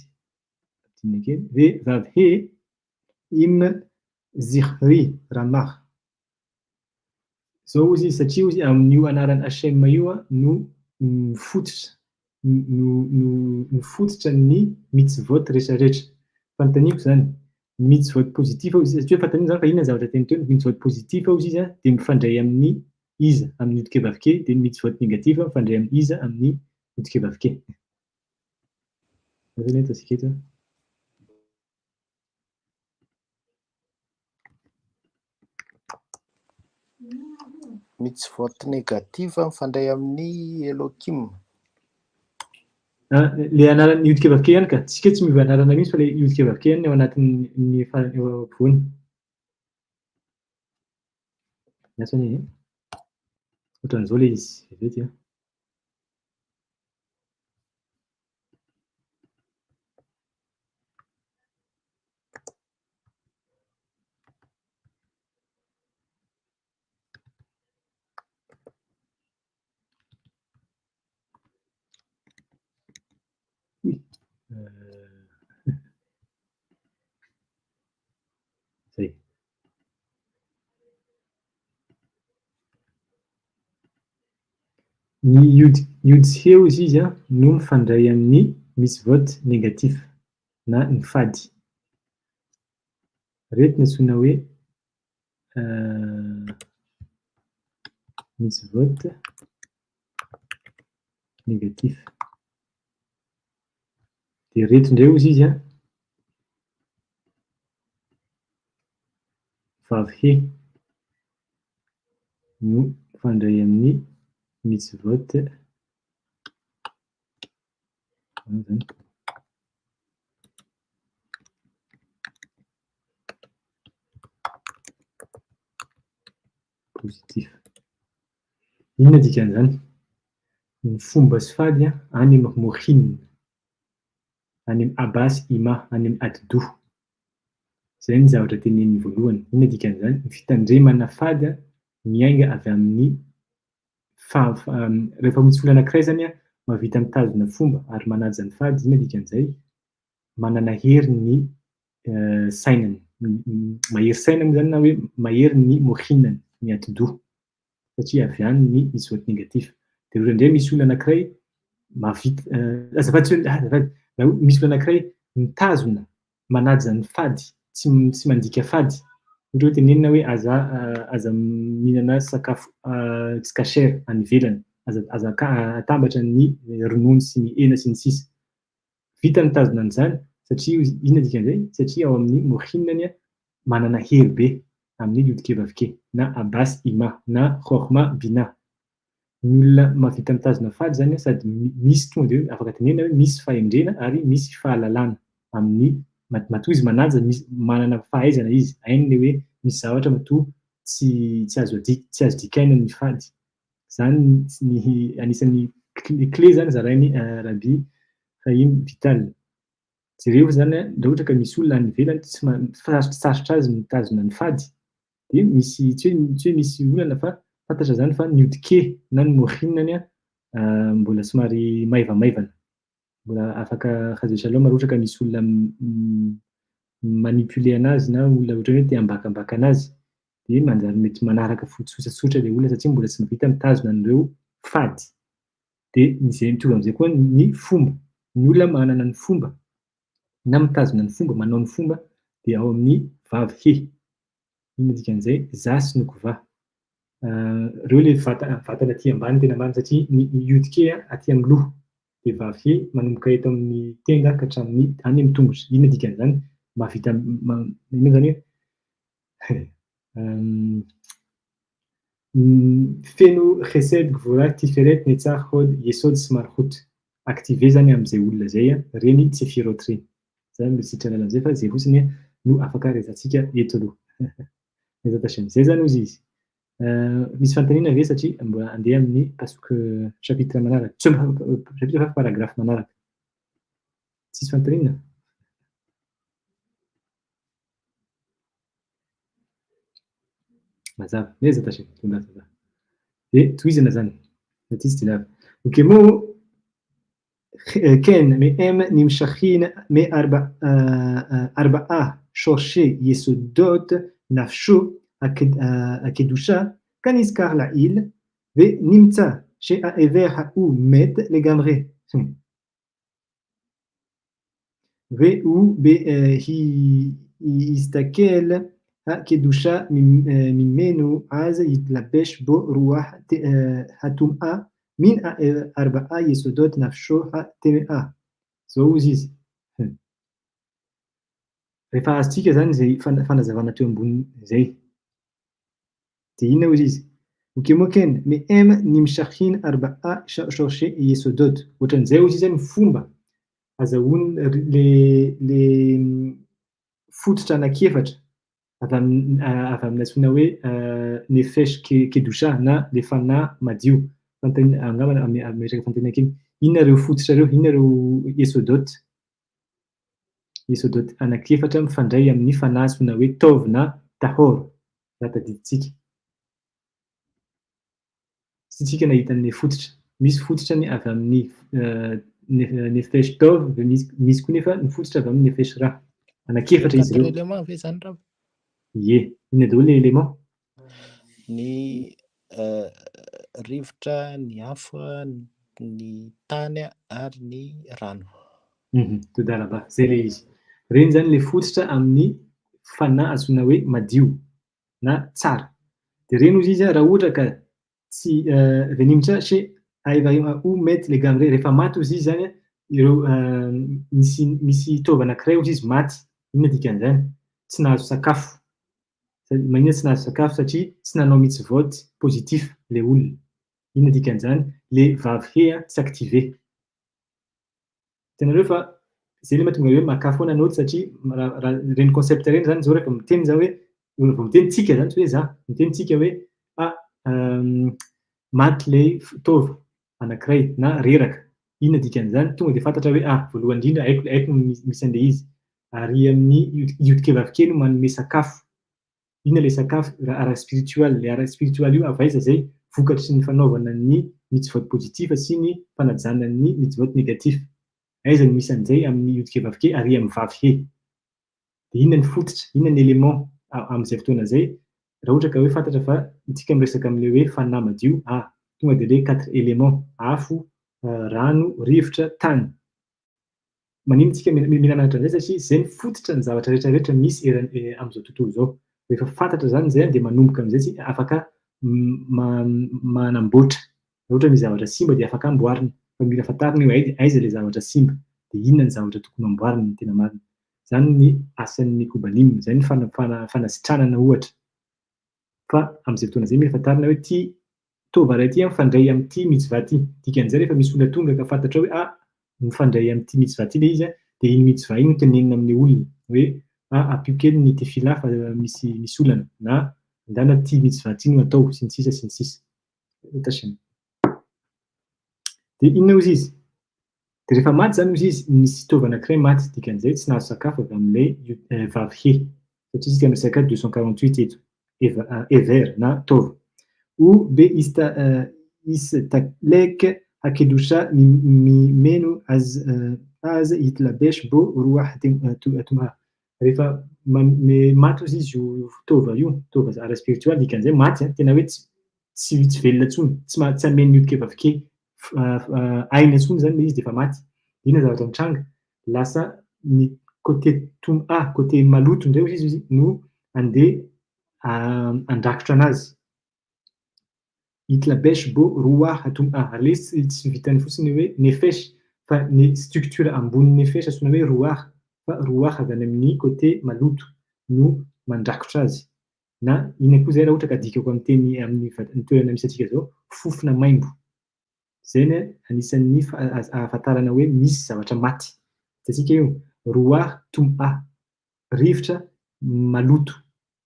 ve vavhe im zichri ramach. Zao hozy izy satria hozy amin'io anaran'ny Hashem io no mifototra ny mitzvot rehetrarehetra. Fanontaniako zany, mitzvot pozitif hozy izy, satria fanontaniako zany fa inona zavatra teny teo, mitzvot pozitif hozy izy dia mifandray amin'ny iza amin'ny yudke vavke, dia mitzvot negatif mifandray amin'ny iza amin'ny yudke vavke. Zay zany hitantsika eto. Mitzvot negativa mifandray amin'ny Elohim. Le anaran'ny yudke vavke ihany ka, tsika tsy miova anarana mihitsy fa le yudke vavke ihany ao anatin'ny farany eo ampovoany. Miasany iny. Ohatran'izao le izy. Vety. Zay. Ny iody sy heo izy a no mifandray amin'ny misy vote négatif na ny fady. Reto no antsoina hoe misy vote négatif. De reto indray ozy izy a vavy he no mifandray amin'ny misy vote positif. Inona dikan'izany? Ny fomba sy fady a any amin'ny mohinina, any amin'ny abasy ima, any amin'ny atido. Zay ny zavatra teneniny voalohany. Inona dikan'izany? Ny fitandremana fady a miainga avy amin'ny rehefa misy olona anankiray zany a mahavita mitazona fomba ary manaja ny fady, inona dikan'izay? Manana hery ny sainany, mahery saina moa zany na hoe mahery ny mohinany, ny atido, satria avy any ny misy vote négatif. De ohatra indray misy olona anankiray mahavita azafady misy olona anankiray mitazona manaja ny fady, tsy mandika fady. Ohatra hoe tenenina hoe aza mihinana sakafo tsy kasera any ivelany, aza atambatra ny ronono sy ny hena sy ny sisa. Vita mitazona an'izany satria inona dikan'izay? Satria ao amin'ny mohinany a manana hery be amin'ny iodikevavike na abasy ima na rohma bina. Ny olona mahavita mitazona fady zany sady misy tonga de hoe afaka tenenina hoe misy fahendrena ary misy fahalalana amin'ny matoa izy manaja, manana fahaizana izy, hainy le hoe misy zavatra matoa tsy azo dikaina ny fady. Zany ny anisan'ny clé zany zarainy Rabi Fahim Vital. Jereo zany a raha ohatra ka misy olona any ivelany sarotra azy mitazona ny fady, de misy tsy hoe misy olana fa fantatra zany fa ny odike na ny mohinany a mbola somary maivamaivana, mbola afaka hazo shalom raha ohatra ka misy olona manipule anazy na olona ohatra hoe te hambakambaka anazy, de manjary mety manaraka fotsotsotra le olona satria mbola tsy mahavita mitazona an'ireo fady. De izay mitovy am'izay koa ny fomba, ny olona manana ny fomba na mitazona ny fomba, manao ny fomba de ao amin'ny vavy he. Inona dikan'izay? Zasy no kova. Reo le vatana aty ambany tena marina satria ny iodike aty amin'ny loha, de vavy he manomboka eto amin'ny tenda ka hatramin'ny any amin'ny tongotra. Inona dikan'izany? Mahavita inona zany hoe feno resed gvorak tiferet netsar hod yesod sy malchut. Activé zany am'izay olona zay a reny tsefirot reny. Zany no sitrana an'izay fa zay fotsiny no afaka resantsika eto aloha. Zay zany ozy izy. Misy fanontaniana ve satria mba andeha amin'ny pasoka chapitre manaraka, chapitre fa paragraphe manaraka. Tsisy fanontaniana? Mazava, meza tasy tonga zava. De tohizana zany. Natitsy ty lava. Okemo كان مئام نمشخين مئة أربعة شورشي يسودوت نفشو أكدوشا كان يسكار لعيل ونمتا شيء إذاها أو مد لغامري و هي يستكال أكدوشا من منو عايز يتلبش بو روح هتوم من أربعة يسودوت نفشوها تمئة. Zao izy izy. Rehefa azontsika zany zay fanazavana teo ambony zay. De inona izy izy? Okimoken me'em nimshahin arba'a shorshe yesodot. Ohatran'izay izy zany fomba azahoany le fototra anankiefatra avy amin'ny antsoina hoe nefesh kedusha na le fanahy madio. Angamba ametraka fanontaniana kely. Inona reo fototra reo? Inona reo yesodot? Yesodot anankiefatra mifandray amin'ny fanahy antsoina hoe tov na tahor. Raha tadiditsika. Sy tsika nahita ny fototra. Misy fototra ny avy amin'ny nefesh tov, misy koa nefa ny fototra avy amin'ny nefesh ra. Anankiefatra izy reo. Élément ve zany raha? Ie, inona daholo le élément? Ny rivotra, ny afo, ny tany ary ny rano. Todara-ba, zay le izy. Reny zany le fototra amin'ny fanahy antsoina hoe madio na tsara. De reny ozy izy raha ohatra ka tsy venimitra chez ou mety le gambe rehefa maty ozy izy zany ireo misy taova anankiray ozy izy maty. Inona dikan'izany? Tsy nahazo sakafo. Maninona tsy nahazo sakafo? Satria tsy nanao mitsivaoty positif le olona. Inona dikan'izany? Le vavy he tsy activé. Hitanareo fa zay le mahatonga hoe mahakafy foana anao satria raha reny concept reny zany zao rehefa miteny za hoe vao miteny tsika zany tsy hoe za miteny tsika hoe maty le taova anankiray na reraka. Inona dikan'izany? Tonga de fantatra hoe voalohany indrindra haiko misy an'le izy. Ary amin'ny iodika vavikely no manome sakafo. Inona le sakafo? Ara spirituel. Le ara spirituel io avaiza zay vokatry ny fanaovana ny mitsivaoty positif sy ny fanajana ny mitsivaoty négatif. Aiza no misy an'izay amin'ny iodika vavikely ary amin'ny vavy he. De inona ny fototra? Inona ny élément amin'izay fotoana zay? Raha ohatra ka hoe fantatra fa tsika miresaka amin'le hoe fanahy madio, tonga de le 4 éléments: afo, rano, rivotra, tany. Manino tsika mila mianatra an'izay satria zay ny fototra ny zavatra rehetra misy amin'izao tontolo zao. Rehefa fantatra zany zay de manomboka amin'izay tsika afaka manamboatra. Raha ohatra misy zavatra simba de afaka amboarina. Fa mila fantarina hoe aiza le zavatra simba, de inona ny zavatra tokony amboarina no tena marina. Zany ny asan'ny kobanim, zay ny fanasitranana ohatra. Fa amin'izay fotoana zay mila fantarina hoe ty taova iray ty mifandray amin'ity mitsiva ty. Dikan'izay rehefa misy olona tonga ka fantatra hoe mifandray amin'ity mitsiva ty le izy de iny mitsiva iny no tenenina amin'ny olona hoe ampio kely ny tefila fa misy olana na andana ty mitsiva ty no atao sy ny sisa sy ny sisa. De inona ozy izy? De rehefa maty zany ozy izy misy taova anankiray maty dikan'izay tsy nahazo sakafo avy amin'ilay vavy he. Satria isika miresaka 248 eto. Hever na taova. O be istaklek akedosha mimeno aza itlabesh bo roah tumha. Rehefa maty ozy izy io taova io, taova ara spirituel dikan'izay maty tena hoe tsy velona intsony, tsy ameny iodika vavikely aina intsony zany le izy de efa maty. Inona zavatra mitranga? Lasa ny côté côté maloto indray ozy izy no andeha andrakotra anazy. Itlabesh bo roah tumha. Le tsy vitany fotsiny hoe nefesh fa ny structure ambony nefesh antsoina hoe roah. Fa roah avy any amin'ny côté maloto no mandrakotra azy. Na inona koa zay raha ohatra ka adikako amin'ny teny amin'ny toerana misy antsika zao, fofona maimbo. Zay ny anisan'ny ahafantarana hoe misy zavatra maty. Hitantsika io roah tumha, rivotra maloto.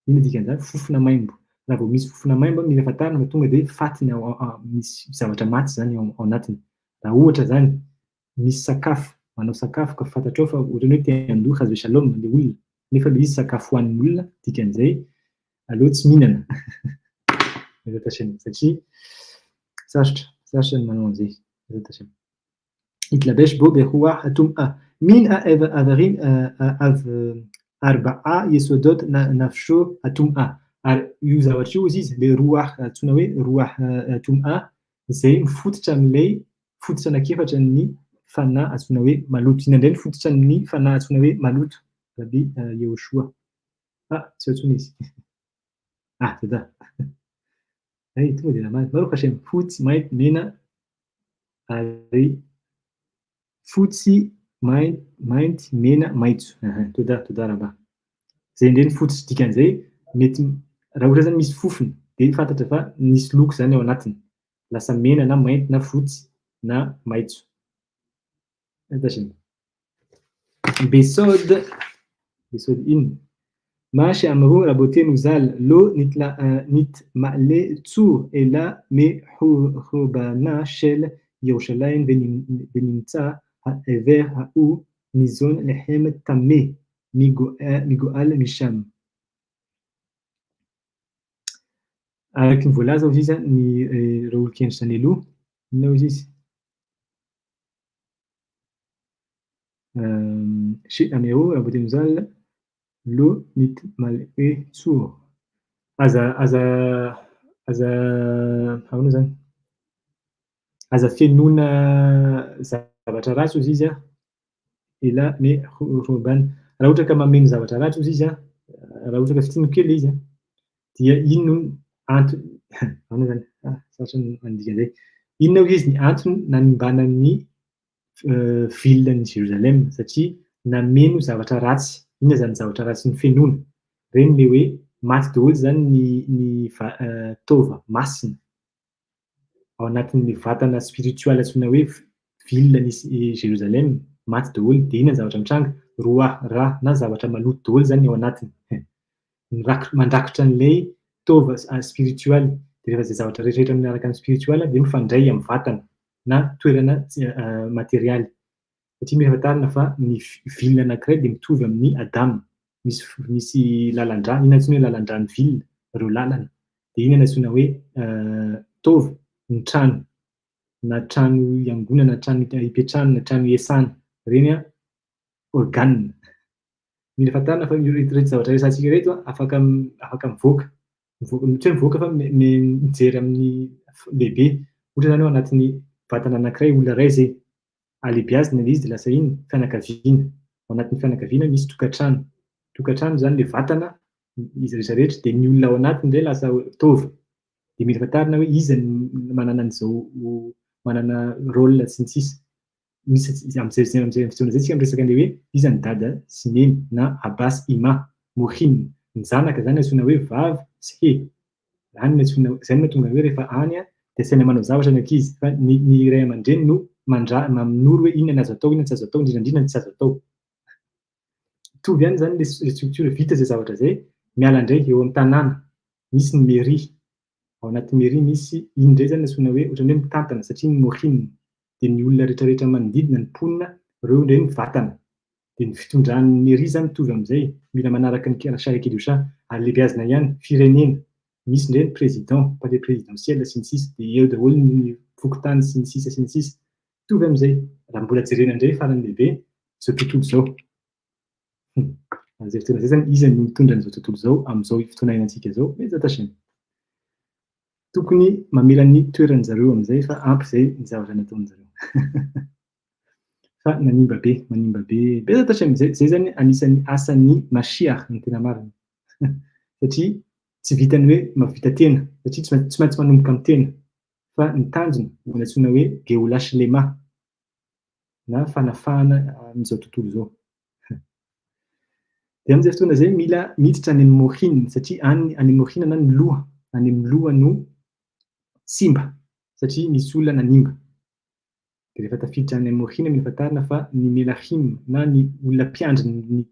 Inona dikan'izany? Fofona maimbo. Raha vao misy fofona maimbo mila fantarina fa tonga de faty misy zavatra maty zany ao anatiny. Raha ohatra zany misy sakafo, manao sakafo ka fantatrao fa ohatran'ny hoe te handoa hazo shalom le olona nefa le izy sakafo hoanin'ny olona dikan'izay aleo tsy mihinana. Satria sarotra ny manao an'izay. Itlabesh bo be roah tumha. Min avarin arba'a yesodot nafsho tumha. Ary io zavatra io izy le roah antsoina hoe roah tumha zay mifototra amin'ilay fototra anankiefatra ny fanahy antsoina hoe maloto. Iny indray ny fototra ny fanahy antsoina hoe maloto. Rabbi Yehoshua. Tsy eo intsony izy. Zay. Tonga de namana. Baruch Hashem. Fotsy, mainty, mena ary fotsy, mainty, mena, maitso. Toda raba. Zay indray ny fototra dikan'izay mety raha ohatra zany misy fofona de fantatra fa misy loko zany ao anatiny. Lasa mena na mainty na fotsy na maitso. Besod iny. Masha amro rabotenu zal lo nitma'le tsur ela me hubana shel Yerushalayim benimtza ha'ever ha'u nizon lehem tameh migoal misham. Araky ny voalaza ozy izy ny reo olon-kendry zany aloha, inona ozy izy? Amero rabotenu zal lo nitma'le tsur. Aza, ahoana zany? aza fenoina zavatra ratsy ozy izy a, ela me rombany. Raha ohatra ka mameno zavatra ratsy ozy izy a, raha ohatra ka fitsiniko kely izy a, dia ino no antony ahoana zany? Sarotra ny mandika an'izay. Inona hoy izy ny antony nanimbanan'ny vilen'i Jérusalem satria nameno zavatra ratsy. Inona zany zavatra ratsy nofenoina? Reny le hoe maty daholo zany ny taova masina ao anatin'ny vatana spiritual antsoina hoe vilen'i Jérusalem, maty daholo. De inona ny zavatra mitranga? Roi, rà na zavatra maloto daholo zany ao anatiny. Mandrakotra an'ilay taova spiritual. De rehefa zay zavatra rehetrarehetra miaraka amin'ny spiritual de mifandray amin'ny vatana na toerana materialy. Satria mila fantarina fa ny vilona anankiray de mitovy amin'ny Adamo. Misy lalan-drà. Inona antsoina hoe lalan-dràn'ny vilona? Ireo lalana. De inona antsoina hoe taova? Ny trano, na trano iangonana, na trano ipetrahana, na trano iasana. Reny a organe. Mila fantarina fa ireto zavatra resansika ireto a afaka mivoaka. Tsy hoe mivoaka fa mijery amin'ny lehibe. Ohatra zany hoe ao anatin'ny vatana anankiray olona iray zay alehibiazina ilay izy de lasa inona? Fianakaviana. Ao anatin'ny fianakaviana misy tokantrano. Tokantrano zany le vatana izy rehetra rehetra de ny olona ao anatiny indray lasa taova. De mila fantarina hoe iza ny manana an'izao, manana rôle sy ny sisa. Misy am'zay fotoana zay isika miresaka an'le hoe iza ny dada sy neny na Abba sy Ima, Mohin. Ny zanaka zany antsoina hoe vavy sy he. Zany no antsoina, zay no mahatonga hoe rehefa any a de saina manao zavatra ny ankizy fa ny ray aman-dreny no manoro hoe inona no azo atao, inona no tsy azo atao, indrindra ny tsy azo atao. Mitovy ihany zany le structure vita zay zavatra zay miala indray eo amin'ny tanàna. Misy ny mairie. Ao anatin'ny mairie misy iny indray zany antsoina hoe ohatran'ny hoe mitantana satria ny Mohin. De ny olona rehetrarehetra manodidina ny mponina, reo indray ny vatana. De ny fitondran'ny mairie zany mitovy amin'izay. Mila manaraka ny Charles Kelusha, alehibiazina ihany, firenena. Misy indray ny président, palais présidentiel sy ny sisa. De eo daholo ny fokontany sy ny sisa sy ny sisa. Mitovy amin'izay. Raha mbola jerena indray farany lehibe zao tontolo zao. Amin'izay fotoana zay zany iza no mitondra an'izao tontolo zao amin'izao fotoana iainantsika zao? Ezata shame. Tokony mamela ny toeran'ny zareo amin'izay fa ampy zay ny zavatra nataony zareo. Fa manimba be. Ezata shame. Zay zany anisan'ny asan'ny Mashiach ny tena marina. Satria tsy vitany hoe mahavita tena, satria tsy maintsy manomboka amin'ny tena. Fa ny tanjony no antsoina hoe Geoula Shlema na fanafahana amin'izao tontolo zao. De amin'izay fotoana zay mila miditra any amin'ny Mohin satria any amin'ny Mohin na ny loha, any amin'ny loha no simba satria nisy olona nanimba. De rehefa tafiditra any amin'ny Mohin mila fantarina fa ny Melahim na ny olona mpiandry ny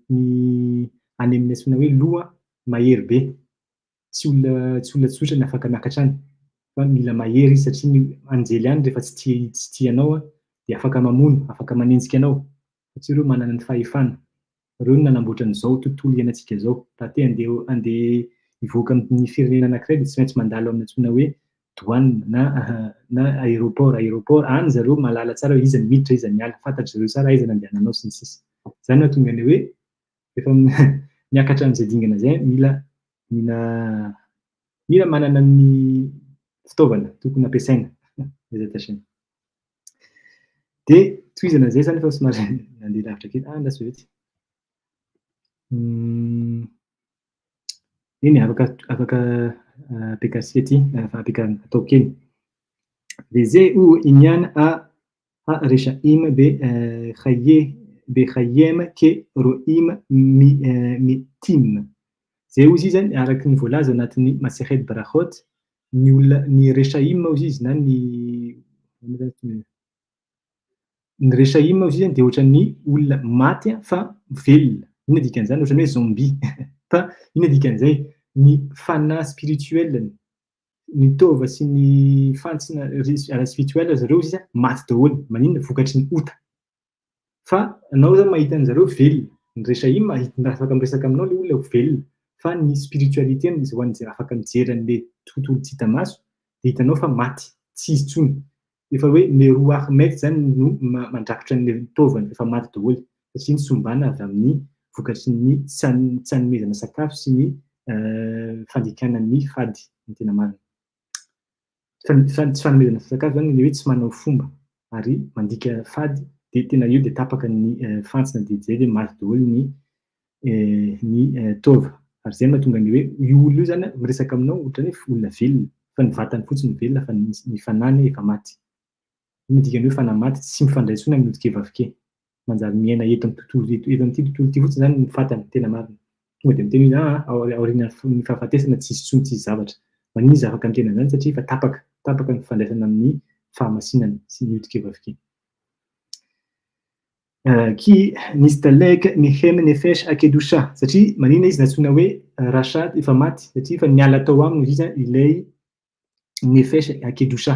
any amin'ny antsoina hoe loha mahery be. Tsy olona tsotra ny afaka miakatra any. Fa mila mahery izy satria ny anjely any rehefa tsy tia anao de afaka mamono, afaka manenjika anao satria reo manana ny fahefana. Reo no nanamboatra an'izao tontolo iainantsika zao. Raha te handeha hivoaka amin'ny firenena anankiray de tsy maintsy mandalo amin'ny antsoina hoe douane na aéroport. Any zareo mahalala tsara hoe iza ny miditra, iza ny miala. Fantatry zareo tsara aiza no andehananao sy ny sisa. Zany no mahatonga an'ilay hoe rehefa miakatra amin'izay dingana zay mila manana ny fitaovana tokony ampiasaina. Ezata shame. De tohizana zay zany fa somary nandeha lavitra kely. Lasa vety. Eny afaka ampiakarisika ty, atao kely. Veze o inyan a reshaim bechayem ke roim mitim. Zay ozy izy araky ny voalaza anatin'ny Masechet Barachot, ny reshaim ozy izy na ny reshaim ozy izy de ohatran'ny olona maty fa velona. Inona dikan'izany? Ohatran'ny hoe zombie. Fa inona dikan'izay? Ny fanahy spirituel, ny taova sy ny fantsina spirituel zareo izy maty daholo. Maninona? Vokatry ny ota. Fa anao zany mahita an'zareo velona. Ny reshaim afaka miresaka aminao le olona velona. Fa ny spiritualité izy ho an'izay afaka mijery an'le tontolo tsy hita maso de hitanao fa maty, tsy izy tsony. Efa hoe le roa Ahmed zany no mandrakotra an'le taovany efa maty daholo satria nisombana avy amin'ny vokatry ny tsy hanomezana sakafo sy ny fandikana ny fady ny tena marina. Tsy fanomezana fanjakana zany le hoe tsy manao fomba ary mandika fady de tena io de tapaka ny fantsina de zay de maty daholo ny taova. Ary zay mahatonga ny hoe io olona io zany miresaka aminao ohatran'ny hoe olona velona fa ny vatany fotsiny velona fa ny fanahiny efa maty. Io no dikany hoe fanahy maty tsy mifandray intsony amin'ny oditra vavy-ke. Manjary miaina eto amin'ny tontolo ity fotsiny zany ny fatany tena marina. Tonga de miteny hoe aorian'ny fahafatesana tsisy intsony tsisy zavatra. Maninona izy afaka miteny an'zany satria efa tapaka ny fifandraisana amin'ny fahamasinana sy ny oditra vavy-ke. Qui nistalek nihem nefesh akedusha satria maninona izy natsoina hoe rachat efa maty satria efa niala tao aminy izy ilay nefesh akedusha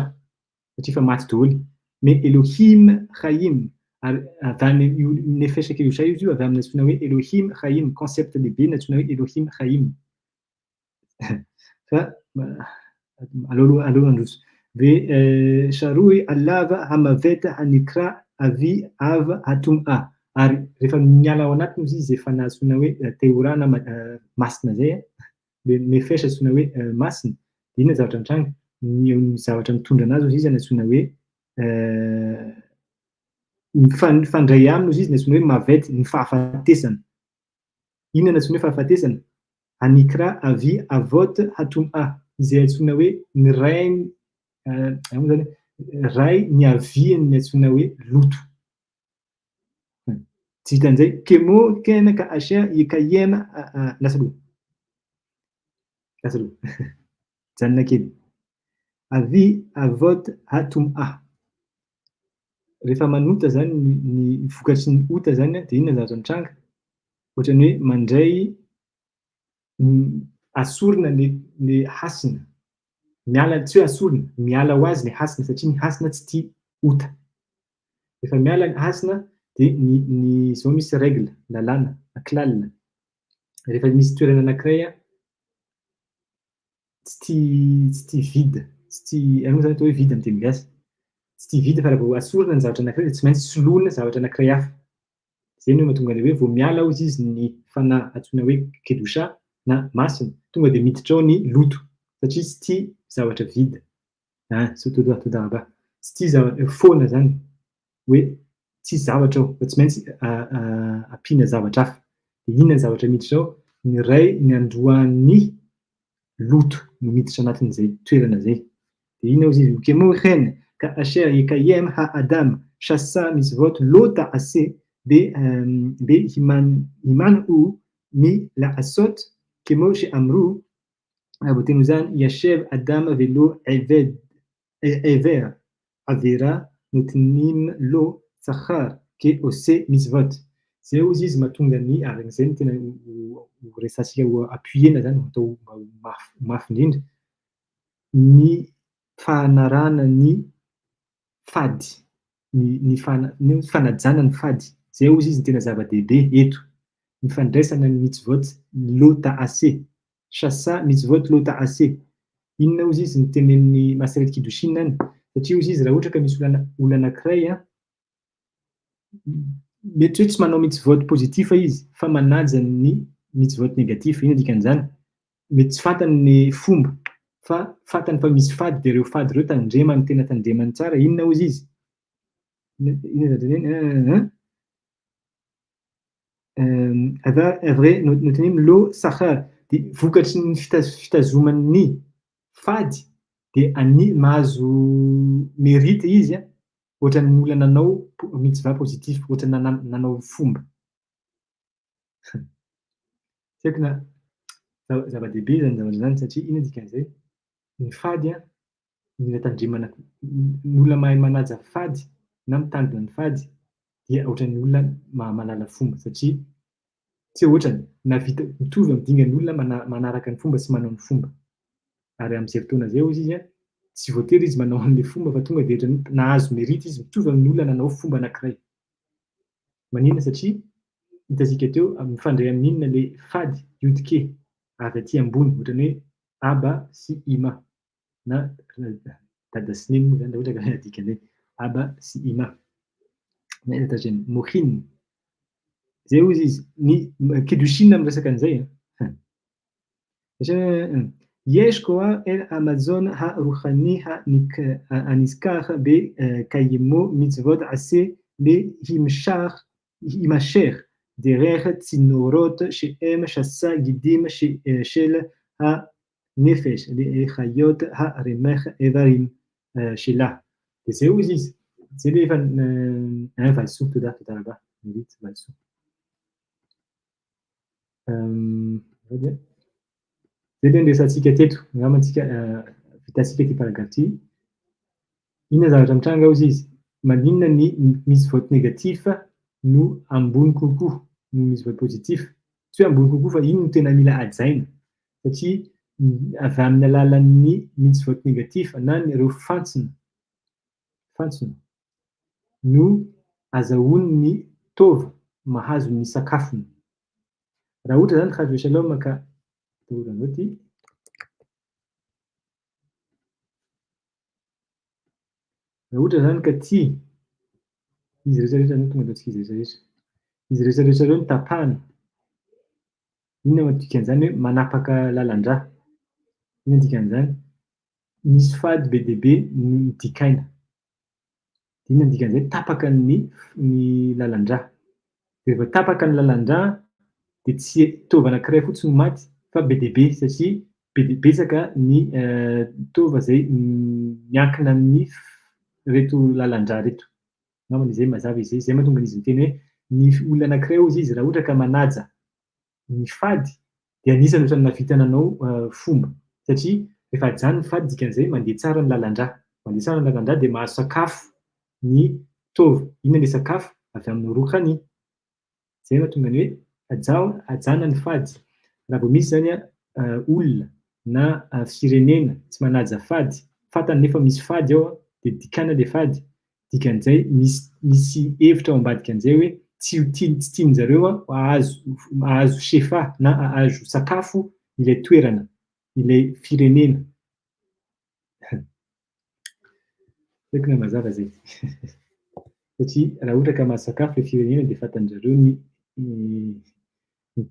satria efa maty daholo. Mais Elohim Chaim ary avy amin'ny nefesh akedusha izy io avy amin'ny natsoina hoe Elohim Chaim, concept lehibe natsoina hoe Elohim Chaim. Fa aleo androso. Ve sharoy alava hamaveta hanikra avy av hatum'a ary rehefa miala ao anatiny izy efa natsoina hoe teora na masina zay le nefesh natsoina hoe masina de inona zavatra mitranga ny zavatra mitondra anazy izy natsoina hoe mifandray aminy izy natsoina hoe mavety ny fahafatesana. Inona natsoina hoe fahafatesana? Hanikra avy avot hatum'a izay antsoina hoe ny ray ny aviany antsoina hoe loto. Tsy vitan'izay kemo kena ka asher ikayema lasa aloha janona kely avy avot hatum'a rehefa manota zany ny vokatry ny ota zany de inona zavatra mitranga ohatran'ny hoe mandray asorina le hasina miala tsy hoe asorina miala ho azy le hasina satria ny hasina tsy tia ota. Rehefa miala ny hasina de ny zao misy règle lalàna klal rehefa misy toerana anankiray tsy tia vide tsy tia ano zany atao hoe vide amin'ny teny gasy tsy tia vide fa raha vao asorina ny zavatra anankiray de tsy maintsy soloina zavatra anankiray hafa. Zay no mahatonga ny hoe vao miala ao izy ny fanahy antsoina hoe kedusha na masina tonga de miditra ao ny loto satria tsy tia zavatra vide. Tsy tia zavatra faona zany hoe tsisy zavatra ao fa tsy maintsy ampiana zavatra hafa. De inona ny zavatra miditra ao? Ny ray ny androan'ny loto no miditra anatin'izay toerana zay. De inona izy kemohen ka asher yekayem ha adam shassa misvot lota ase be himan u mi la asot kemo she amru vao teny zany yashev adam velo ever avera notnim lo sachar ke ose misvot. Zay ozy izy mahatonga ny ary zay no tena resansika ho appuyena zany atao mafy indrindra ny fanarana ny fady ny fanajana ny fady. Zay ozy izy tena zava-dehibe eto. Ny fandraisana ny mitzvot lota ase shassa mitzvot lota ase. Inona ozy izy ny tenenin'ny Maseret Kiddushin any satria ozy izy raha ohatra ka misy olona anankiray mety hoe tsy manao mitzvot pozitif izy fa manaja ny mitzvot négatif. Inona dikan'izany? Mety tsy fantany ny fomba fa fantany fa misy fady de reo fady reo tandremany tena tandremany tsara. Inona ozy izy? Vrai notenim lo sachar de vokatry ny fitazomany fady de mahazo mérite izy ohatran'ny olona nanao mitzvah positif ohatran'ny nanao fomba. Tsy haiko na zava-dehibe zany zavatra zany satria inona dikan'izay? Ny fady mila tandremana ny olona mahay manaja fady na mitandrina ny fady dia ohatran'ny olona mahalala fomba satria tsy ohatrany nahavita mitovy amin'ny dingan'ny olona manaraka ny fomba sy manao ny fomba. Ary amin'izay fotoana zay ozy izy tsy voatery izy manao an'le fomba fa tonga de ohatran'ny nahazo mérite izy mitovy amin'ny olona nanao fomba anankiray. Maninona? Satria hitantsika teo mifandray amin'inona le fady yodike avy aty ambony ohatran'ny hoe aba sy ima na dada sy neny moa zany raha ohatra ka dikan'izay aba sy ima. Mohin. Zay ozy izy ny Kiddushin miresaka an'izay. yesh koa el Amazon ha ruhani ha aniskar be kayimo mitzvot ase le himasher derech tzinorot she'em shasa gidim shel הנפש, לחיות הרמ"ח איברים שלה. וזהו זיז. זה לבן, ולסו, תודה רבה. נגיד, ולסו. זה בין דסציקה תתו, גם הציקה, ותציקה טיפרגתי. הנה זה הרמטנגה זיז. מדיננה מיספות נגטיפה, נו אמבון קוקו, נו מיספות פוזיטיף. צו אמבון קוקו, ואינו תנמילה עד זין. Satria avy amin'ny alalan'ny mitzvot negatif na ireo fantsona no azahoan'ny tova mahazo ny sakafony. Raha ohatra zany Chazve Shalom ka raha ohatra zany ka tia izy rehetrarehetra no tonga ataontsika izy rehetrarehetra ireo no tapahana. Inona no dikan'izany hoe manapaka lalan-drà? Inona dikan'izany? Misy fady be dia be ny dikaina. Inona dikan'izay? Tapaka ny lalan-drà. Rehefa tapaka ny lalan-drà dia tsy tova anankiray fotsiny no maty fa be dia be satria be dia betsaka ny tova izay miankina amin'ny reto lalan-drà reto. Angambany izay mazava izy izay mahatonga izy miteny hoe ny olona anankiray hozy izy raha ohatra ka manaja ny fady dia anisany ohatrany nahavita anao fomba satria rehefa hajanony ny fady dikan'izay mandeha tsara ny lalan-drà. Mandeha tsara ny lalan-drà dia mahazo sakafo ny tova. Inona ilay sakafo? Avy amin'ny rohany. Izay mahatonga ny hoe ajana ny fady. Raha vao misy zany olona na firenena tsy manaja fady, fantany nefa misy fady ao dia dikana ilay fady. Dikan'izay misy hevitra ao ambadikan'izay hoe tsy tian'izareo ahazo shefa na ahazo sakafo ilay toerana, ilay firenena. Haiko na mazava zay. Satria raha ohatra ka mahazo sakafo ilay firenena dia fantan'izareo ny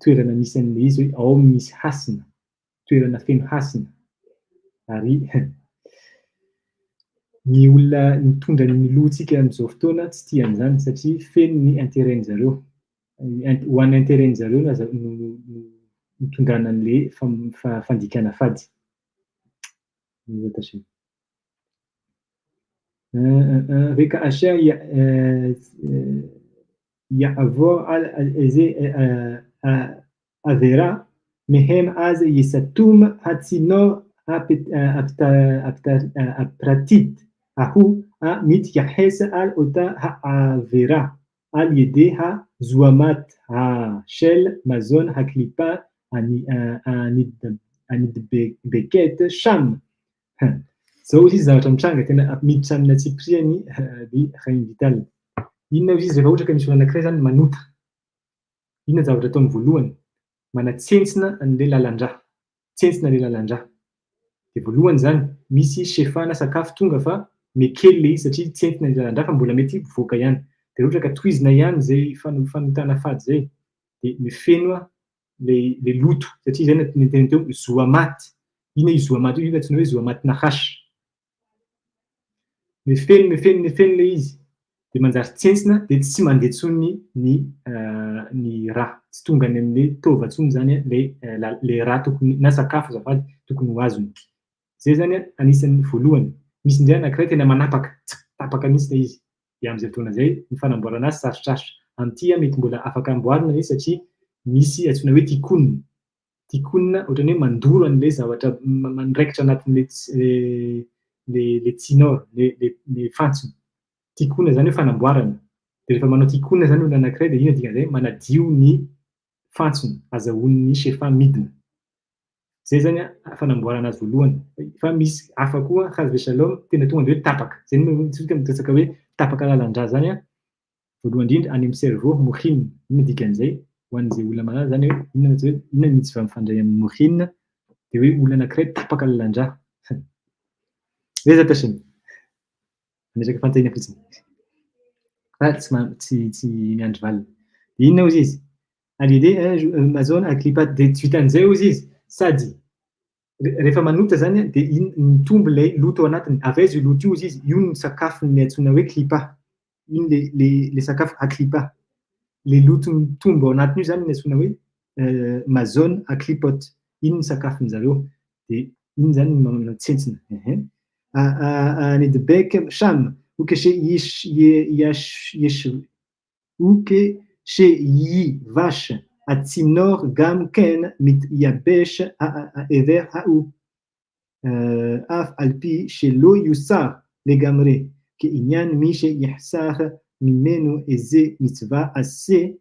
toerana misy an'ilay izy hoe ao misy hasina, toerana feno hasina. Ary ny olona mitondra ny lohantsika amin'izao fotoana tsy tia an'izany satria feno ny intérêt-n'izareo. Ho an'ny intérêt-n'izareo no mitondrana an'ilay fandikana fady. Reka asha יעבור על איזה עבירה מהם אז יסתום הצינור הפרטית ההוא המתייחס על אותה העבירה על ידי הזוהמת של מזון הקליפה הנדבקת שם. Zao izy zavatra mitranga tena miditra amina tsipiriany ny Chaim Vital. Inona izy rehefa ohatra ka misy olona anankiray zany manota. Inona zavatra ataony voalohany? Manatsentsina an'ilay lalan-drà. Tsentsina ilay lalan-drà. Dia voalohany zany misy shefana sakafo tonga fa mekely ilay izy satria tsentsina ilay lalan-drà fa mbola mety mivoaka ihany. Dia ohatra ka tohizina ihany izay fanotana fady izay dia mifeno ilay loto satria izay nenteny teo zoamaty. Inona io zoamaty io? Io antsoina hoe zoamaty nahash. Mifeno ilay izy dia manjary tsentsina dia tsy mandeha intsony ny rà. Tsy tonga any amin'ilay tova intsony zany ilay rà tokony na sakafo azafady tokony ho azony. Izay zany anisan'ny voalohany. Misy indray anankiray tena manapaka, tapaka mihitsy ilay izy. Dia amin'izay fotoana izay ny fanamboarana azy sarotrarotra. Amin'ity mety mbola afaka amboarina izy satria misy antsoina hoe tikkun. Tikkun ohatran'ny hoe mandoro an'ilay zavatra mandraikitra anatin'ilay tsinor, ilay fantsona. Tikkun zany hoe fanamboarana. Dia rehefa manao tikkun zany olona anankiray dia inona dikan'izay? Manadio ny fantsona, azahoan'ny shefa midina. Zay zany fanamboarana azy voalohany. Fa misy hafa koa Chazve Shalom tena tonga dia hoe tapaka. Izay no mitsika hoe tapaka lalan-drà zany voalohany indrindra any amin'ny cerveau mohin. Inona dikan'izay? Ho an'izay olona manana zany hoe inona mitzva mifandray amin'ny mohin dia hoe olona anankiray tapaka lalan-drà. Bezat Hashem. Ametraka fanontaniana fotsiny. Fa tsy miandry valina. Inona hozy izy? Alide mazona aklipat dia tsy vitan'izay hozy izy sady rehefa manota zany dia iny mitombo ilay loto ao anatiny. Avy aiza io loto io izy, io ny sakafony antsoina hoe clipa. Iny le sakafo à clipa. Le loto mitombo ao anatiny io zany ny antsoina hoe mazone à clipote. Iny ny sakafon'zareo. Dia iny zany no tsentsina. Any de bec sham ou que ou que chez yi vache atsinor gam ken mit yabesh ever haou af alpi chez lo yusar legamre que inyan miche yahsar mimeno eze mitzva assez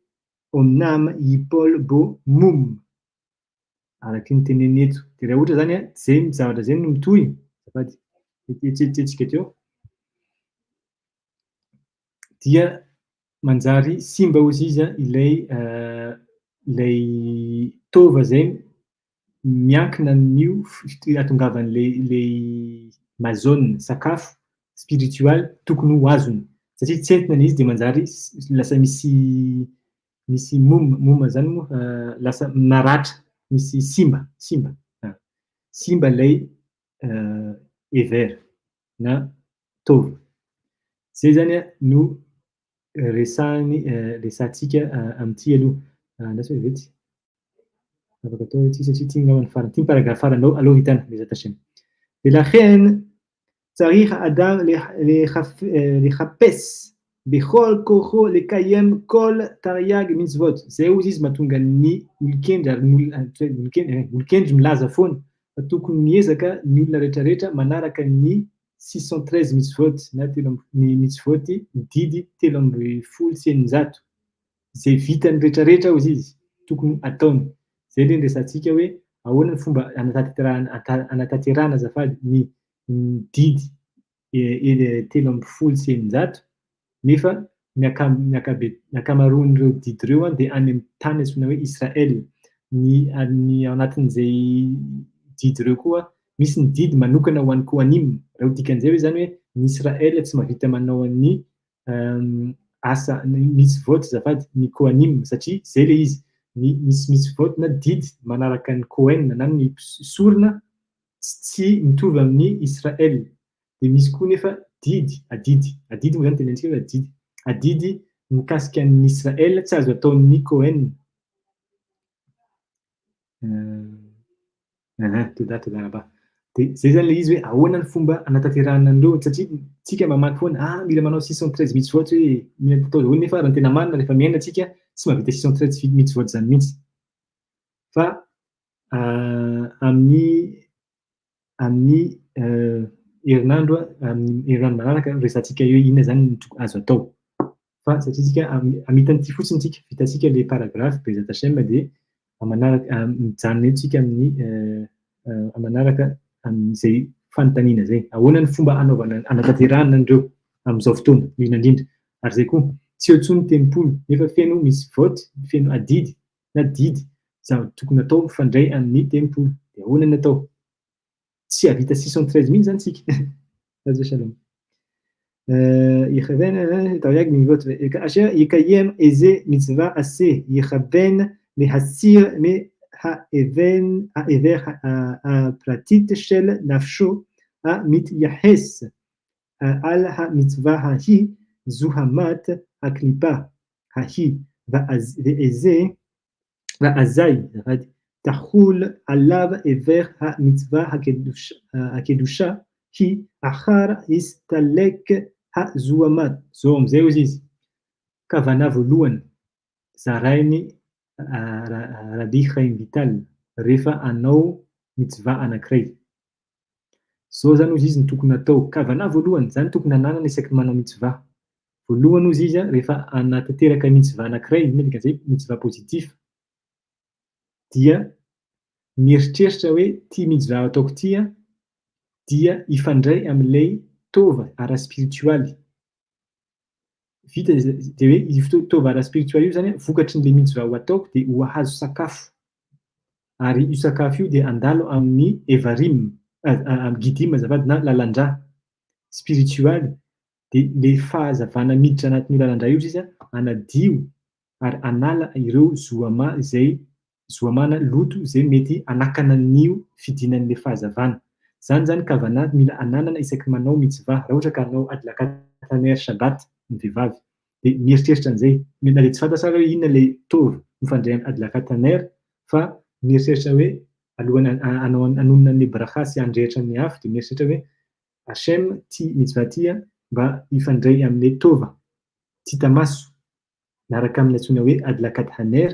omnam yipol bo mum. Araky ny teneny eto. Dia raha ohatra zany zay zavatra zay no mitohy, azafady etsika teo, dia manjary simba ozy izy ilay tova zay miankina amin'io ahatongavan'ilay mazone sakafo spiritual tokony ho azony. Satria tsentina izy dia manjary lasa misy moma zany moa lasa maratra, misy simba ilay hever na tova. Zay zany no resantsika amin'ity aloha. Andraso hoe vetsy. Afaka atao ity satria ty angambany farany. Ty paragraphe farany aloha hitana Bezat Hashem. ולכן צריך האדם לחפש בכל כוחו לקיים כל תרי"ג מצוות. זהו izy mahatonga ny olon-kendry milaza foana fa tokony miezaka ny olona rehetrarehetra manaraka ny 613 mitzvot na ny mitzvoty didy 316. Zay vitany rehetrarehetra hozy izy tokony ataony. Zay le resantsika hoe ahoana ny fomba anatanterahana azafady ny didy 316 nefa ny akamaroan'ireo didy ireo dia any amin'ny tany antsoina hoe Israel. Ny anatin'izay didy ireo koa misy ny didy manokana ho an'ny koanim. Raha ho dikan'izay hoe zany hoe ny Israel tsy mahavita manao ny asa mitzvot azafady ny koanim satria zay le izy ny mitzvot na didy manaraka ny Kohen na ny sorona tsy mitovy amin'ny Israel. Dia misy koa nefa adidy moa zany tenentsika hoe adidy mikasika ny Israel tsy azo ataon'ny Kohen. Todava. Dia zay zany le izy hoe ahoana ny fomba anatanterahana an'ireo satria tsika mamaky foana mila manao 613 mitzvot hoe mila atao daholo nefa raha ny tena marina rehefa miaina antsika tsy mahavita 613 mitzvot zany mihitsy. Fa amin'ny herinandro manaraka resantsika hoe inona zany no azo atao. Fa satria tsika amitan'ity fotsiny tsika vitantsika le paragraphe Bezat Hashem dia mijanona eto tsika amin'ny manaraka amin'izay fanontaniana zay. Ahoana ny fomba anatanterahana an'ireo amin'izao fotoana indrindra. Ary zay koa tsy eo intsony telopolo nefa feno misy vote, feno adidy na didy tokony atao mifandray amin'ny telopolo. Dia ahoana ny atao? Tsy havita 613 mihitsy zany tsika. Azo shalom. תרי"ג מצוות כאשר יקיים איזה מצווה עשה יכוון להסיר מהעבר הפרטית של נפשו המתייחס על המצווה ההיא זוהמת הקליפה ההיא ואזי תחול עליו עבר המצווה הקדושה היא אחר הסתלק הזוהמת. זהו זיז. כוונה voalohany zarainy Rabbi Chaim Vital rehefa anao mitzva anankiray. Zao zany ozy izy ny tokony atao. Kavana voalohany zany tokony ananana isaky manao mitzva. Voalohany ozy izy rehefa anatanteraka mitzva anankiray, dikan'izay mitzva positif, dia mieritreritra hoe ty mitzva ataoko ty dia ifandray amin'ilay tova ara-spiritualy. Vita dia hoe io tova ara-spiritualy io zany vokatry n'ilay mitzva ho ataoko dia ho ahazo sakafo. Ary io sakafo io dia andalo amin'ny evarim, amin'ny gidim azafady na lalandrà spiritualy. Dia le fahazavana miditra anatin'io lalandrà io izy anadio ary anala ireo zoama izay zoamana loto zay mety anakana an'io fidinan'le fahazavana. Zany zany kavanana mila ananana isaky manao mitzvah. Raha ohatra ka anao ady lakataner shabat ny vehivavy, de mieritreritra an'izay. Na de tsy fanta tsara hoe inona le tôvy mifandray amin'ny ady lakataner, fa mieritreritra hoe alohany anonona an'le bracha sy andrehitra ny afo, de mieritreritra hoe Hashem ty mitzvah ty mba hifandray amin'le tôva tsy tamaso miaraka amin'ny antsoina hoe ady lakataner,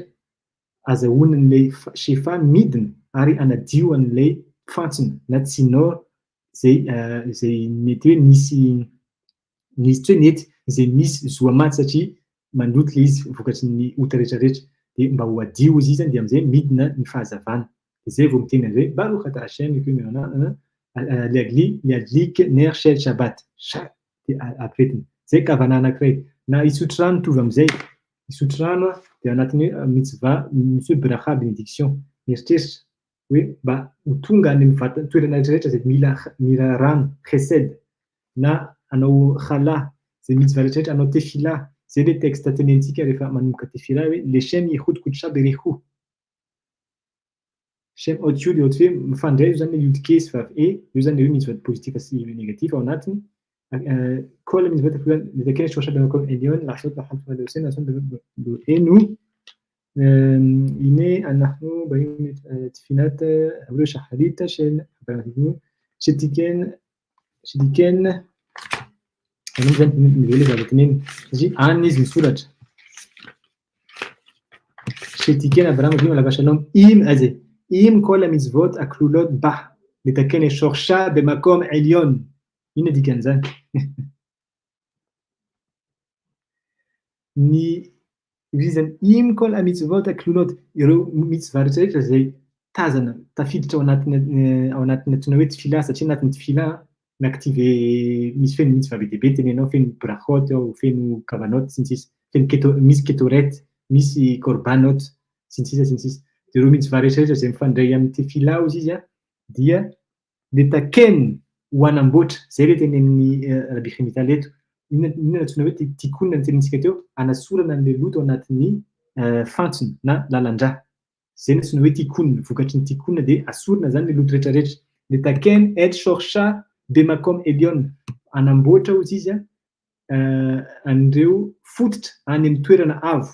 azahoan'le shefa midina ary anadio an'ilay fantsona na tsinor zay mety hoe misy tsy hoe nety zay misy zoamaty satria mandoto le izy vokatry ny ota rehetrarehetra, de mba ho adio izy zany de am'izay midina ny fahazavana. De zay vao miteny an'izay Baruch ata Hashem liadlik ner shel shabat, de ampirehetina. Zay kavana anankiray. Na isotro rano mitovy am'izay. Misotro rano de anatin'ny hoe mitzvah misy hoe bracha bénédiction. Mieritreritra hoe mba ho tonga any amin'ny vatana toerana rehetrarehetra zay mila rano chesed, na anao chala zay mitzvah rehetrarehetra, anao tefila. Zay le texte tenentsika rehefa manomboka tefila hoe leshem yichud kudsha berechu. Shem haute yud et haute fe mifandray io zany yudke sy vav e, io zany hoe mitzvah positif sy négatif ao anatiny. كل من ذات فلان إذا كان شو شبه يكون إليون لحظات لحظة هذا السنة أصلا إنه إني نحن بين تفينات أولش حديثة شن بعدين شتيكن أنا مثلا نقول بعد اثنين جي عنيز مسورة شتيكن أبرام فيهم لبشلهم أزي كل مزفوت أكلولات بح لتكن شخشة بمقام عليون إن دي كان زين ni vizany kol a mitzvot aklunot ireo mitzvah rehetrarehetra zay tazana tafiditra ao anatin'ny antsoina hoe tfila satria anatin'ny tfila miactive misy feno mitzvah be deaibe tenenao feno brachot ao feno kavanot sy ny sisa feno misy ketoret misy korbanot sy ny sisa de ireo mitzvah rehetrarehetra zay mifandray amin'ny tefila ao izy dia le taken ho anamboatra zay le tenen'ny Rabbi Chemita leto. Inona antsoina hoe tikona ny tenentsika teo, anasorana an'le loto ao anatin'ny fantsona na lalan-drà. Zay ny antsoina hoe tikona, vokatry ny tikona de asorana zany le loto rehetrarehetra. Le taken et shorsha bemakom elion, anamboatra izy an'ireo fototra any amin'ny toerana avo.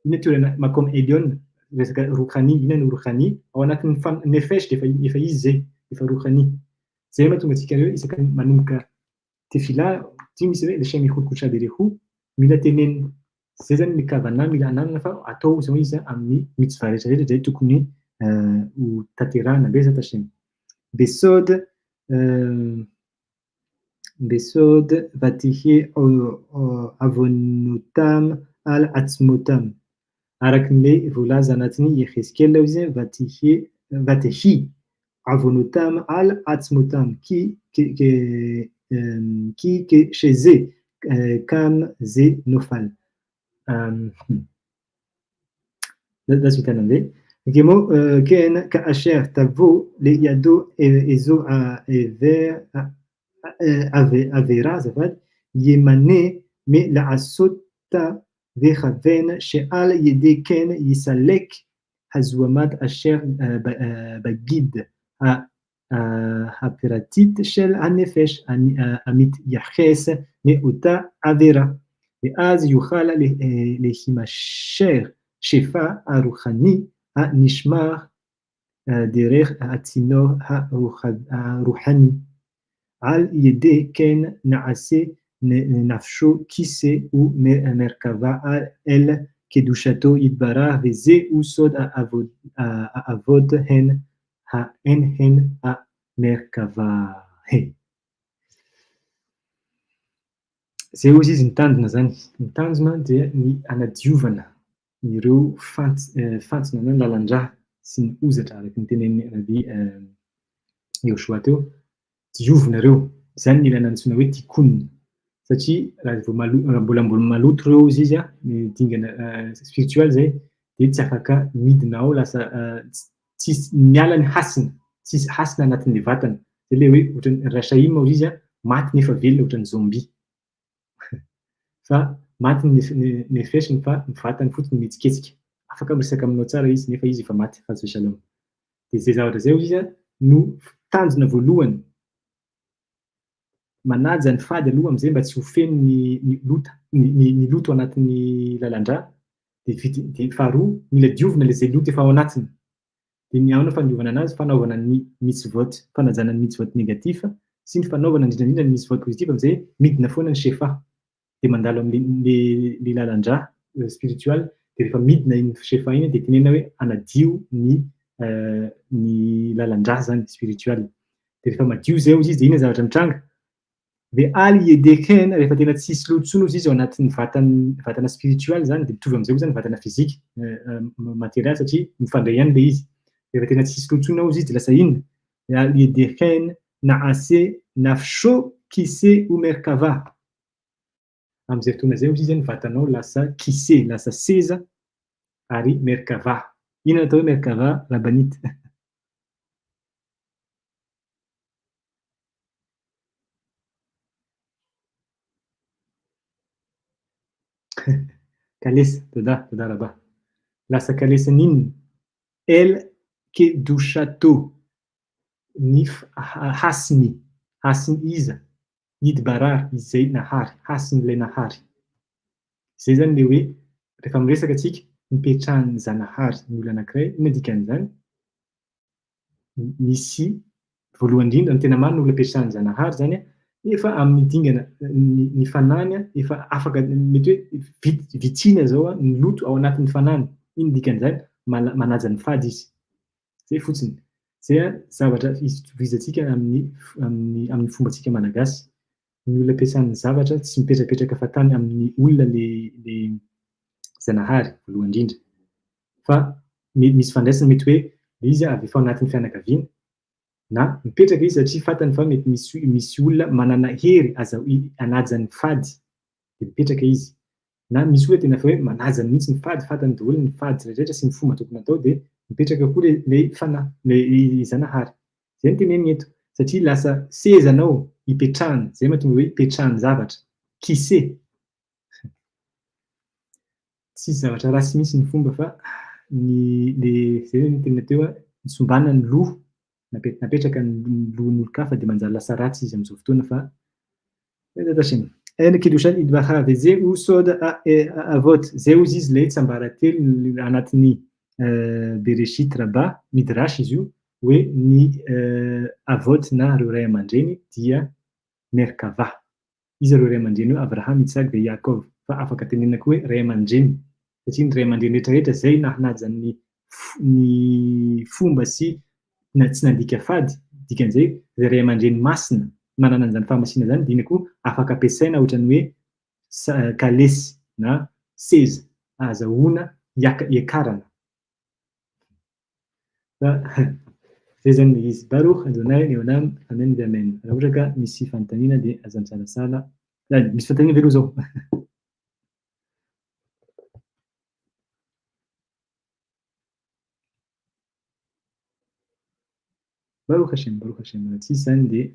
Inona toerana makom elion, resaka rukhani, inona ny rukhani, ao anatin'ny nefesh de efa izy zay, efa rukhani. Zay mahatonga antsika hoe isaka manomboka tefila ty misy hoe leshem yichud kudsha berechu mila tenenina. Zay zany ny kavana mila ananana fa atao zao izy amin'ny mitzvah rehetrarehetra zay tokony ho tanterahana be zata Hashem. Besod vatihe avonotam al atzmotam. Araky le voalaza anatin'ny Yecheskel izy vatihi avonotam al atzmotam qui chez eux comme ze nofal. ده سويتنا ده كيمو كان كأشير تبو ليادو إزو أفيرا زفاد يمني مي لعصوت ذخفين شعال يدي كان يسلك هزومات أشير بجد הפרטית של הנפש המתייחס לאותה עבירה, ואז יוכל להימשך שפע הרוחני הנשמר דרך הצינור הרוחני. על ידי כן נעשה נפשו כיסא ומרכבה אל קדושתו יתברך, וזהו סוד האבות הן המרכבה. Zay hoy izy ny tandrina zany. Ny tandrina dia ny anadiovana ireo fantsona na lalan-drà sy ny ozatra araky ny tenen'ny Rabbi Yoshua teo. Diovina reo. Zany ny ilana antsoina hoe tikuna. Satria raha mbola maloto reo izy ny dingana spiritual zay dia tsy afaka midina ao lasa tsisy miala ny hasina, tsisy hasina anatin'ny vatana. Zay le hoe ohatran'ny rashaim izy maty nefa velona ohatran'ny zombie. Fa maty ny nefeshiny fa ny vatany fotsiny mitsiketsika. afaka miresaka aminao tsara izy nefa izy efa maty hazo shalom. De zay zavatra zay izy no tanjona voalohany manaja ny fady aloha am'zay mba tsy ho feno ny loto anatin'ny lalandrà. De faharoa mila diovina le zay loto efa ao anatiny. De ny ano fandiovana anazy fanaovana ny mitzvot, fanajana ny mitzvot négatif sy ny fanaovana indrindra ny mitzvot positif am'zay midina foana ny shefa. De mandalo am'le lalandrà spiritual de rehefa midina iny shefa iny de tenena hoe anadio ny lalandrà zany spiritual. De rehefa madio zay izy de iny zavatra mitranga. De aly edeken rehefa tena tsisy loto izy ao anatin'ny vatana spiritual zany de mitovy am'zay koa zany vatana fizika material satria mifandray ihany le izy. Rehefa tena tsisy loto izy de lasa inona? Aly edeken naase nafsho kise ou merkava. Am'zay fotoana zay izy ny vatanao lasa kise, lasa seza ary merkava. Inona atao hoe merkava rabanita? Kalesa, toda raba. Lasa kalesan'inona? El kedushato. Ny hasiny iza? Idbarar, izay nahary, hasin'ilay nahary. Zay zany le hoe rehefa miresaka atsika nipetrahan'ny zanahary ny olona anankiray, inona dikan'izany? Misy voalohany indrindra ny tena marina olona ipetrahan'ny zanahary zany efa amin'ny dingana ny fanany efa afaka mety hoe vitsina zao ny loto ao anatin'ny fanany. Iny dikan'izany manaja ny fady izy. Zay fotsiny. Zay zavatra itovizantsika amin'ny fombantsika malagasy. Ny olona ampiasan'ny zavatra tsy mipetrapetraka fatany amin'ny olona le zanahary voalohany indrindra. Fa misy fandraisany mety hoe izy avy efa ao anatin'ny fianakaviana na mipetraka izy satria fantany fa mety misy olona manana hery hanaja ny fady de mipetraka izy. Na misy olona tena efa hoe manaja mihitsy ny fady, fantany daholo ny fady rehetra sy ny fomba tokony atao de mipetraka koa le fanahy, le zanahary. Zay no teneniny eto satria lasa sezanao ipetrahana, zay mahatonga hoe ipetrahan'ny zavatra. Kise. Tsisy zavatra rasy mihitsy ny fomba fa zay no tenena teo nitsombana ny loho, napetraka ny lohon'olon-kafa de manjary lasa ratsy izy am'zao fotoana fa El kedushat idbaha veze ou sod avot. Zay hozy izy le tsiambaratelo anatin'ny Bereshit Rabba, Midrash izy io, hoe ny avot na reo ray aman-dreny dia merkava. Izy reo ray aman-dreny hoe Abraham, Isaac de Jacob. Fa afaka tenena koa hoe ray aman-dreny. Satria ny ray aman-dreny rehetrarehetra zay nahanaja ny fomba sy tsy nandika fady. Dikan'izay zay ray aman-dreny masina manana an'izany fahamasina zany dina koa afaka ampiasaina ohatran'ny hoe kalesy na seza azahoana iakarana. Zay zany le izy. Baruch Adonai Leolam, amen de amen. Raha ohatra ka misy fanontaniana de aza misalasala. Misy fanontaniana ve aloha zao? Baruch Hashem. Raha tsisy zany de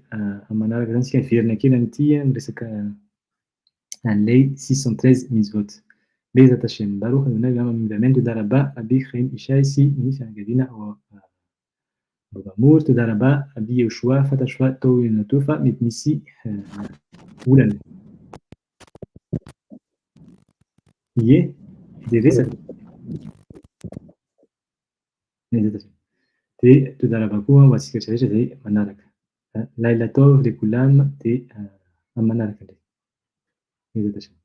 manaraka zany sika verina kely an'ity miresaka an'ilay 613 mitzvot. Bezat Hashem. Baruch Adonai Leolam, amen de amen. Toda raba Abi Chaim Ishai sy ny fianakaviana ao Bobamor, toda raba Abi Yehoshua, fantatro fa tao ianao fa mety misy olana. Ie, de resaka. De toda raba koa ho antsika rehetra zay manaraka. Laila tov lekulam de manaraka indray. Bezat Hashem.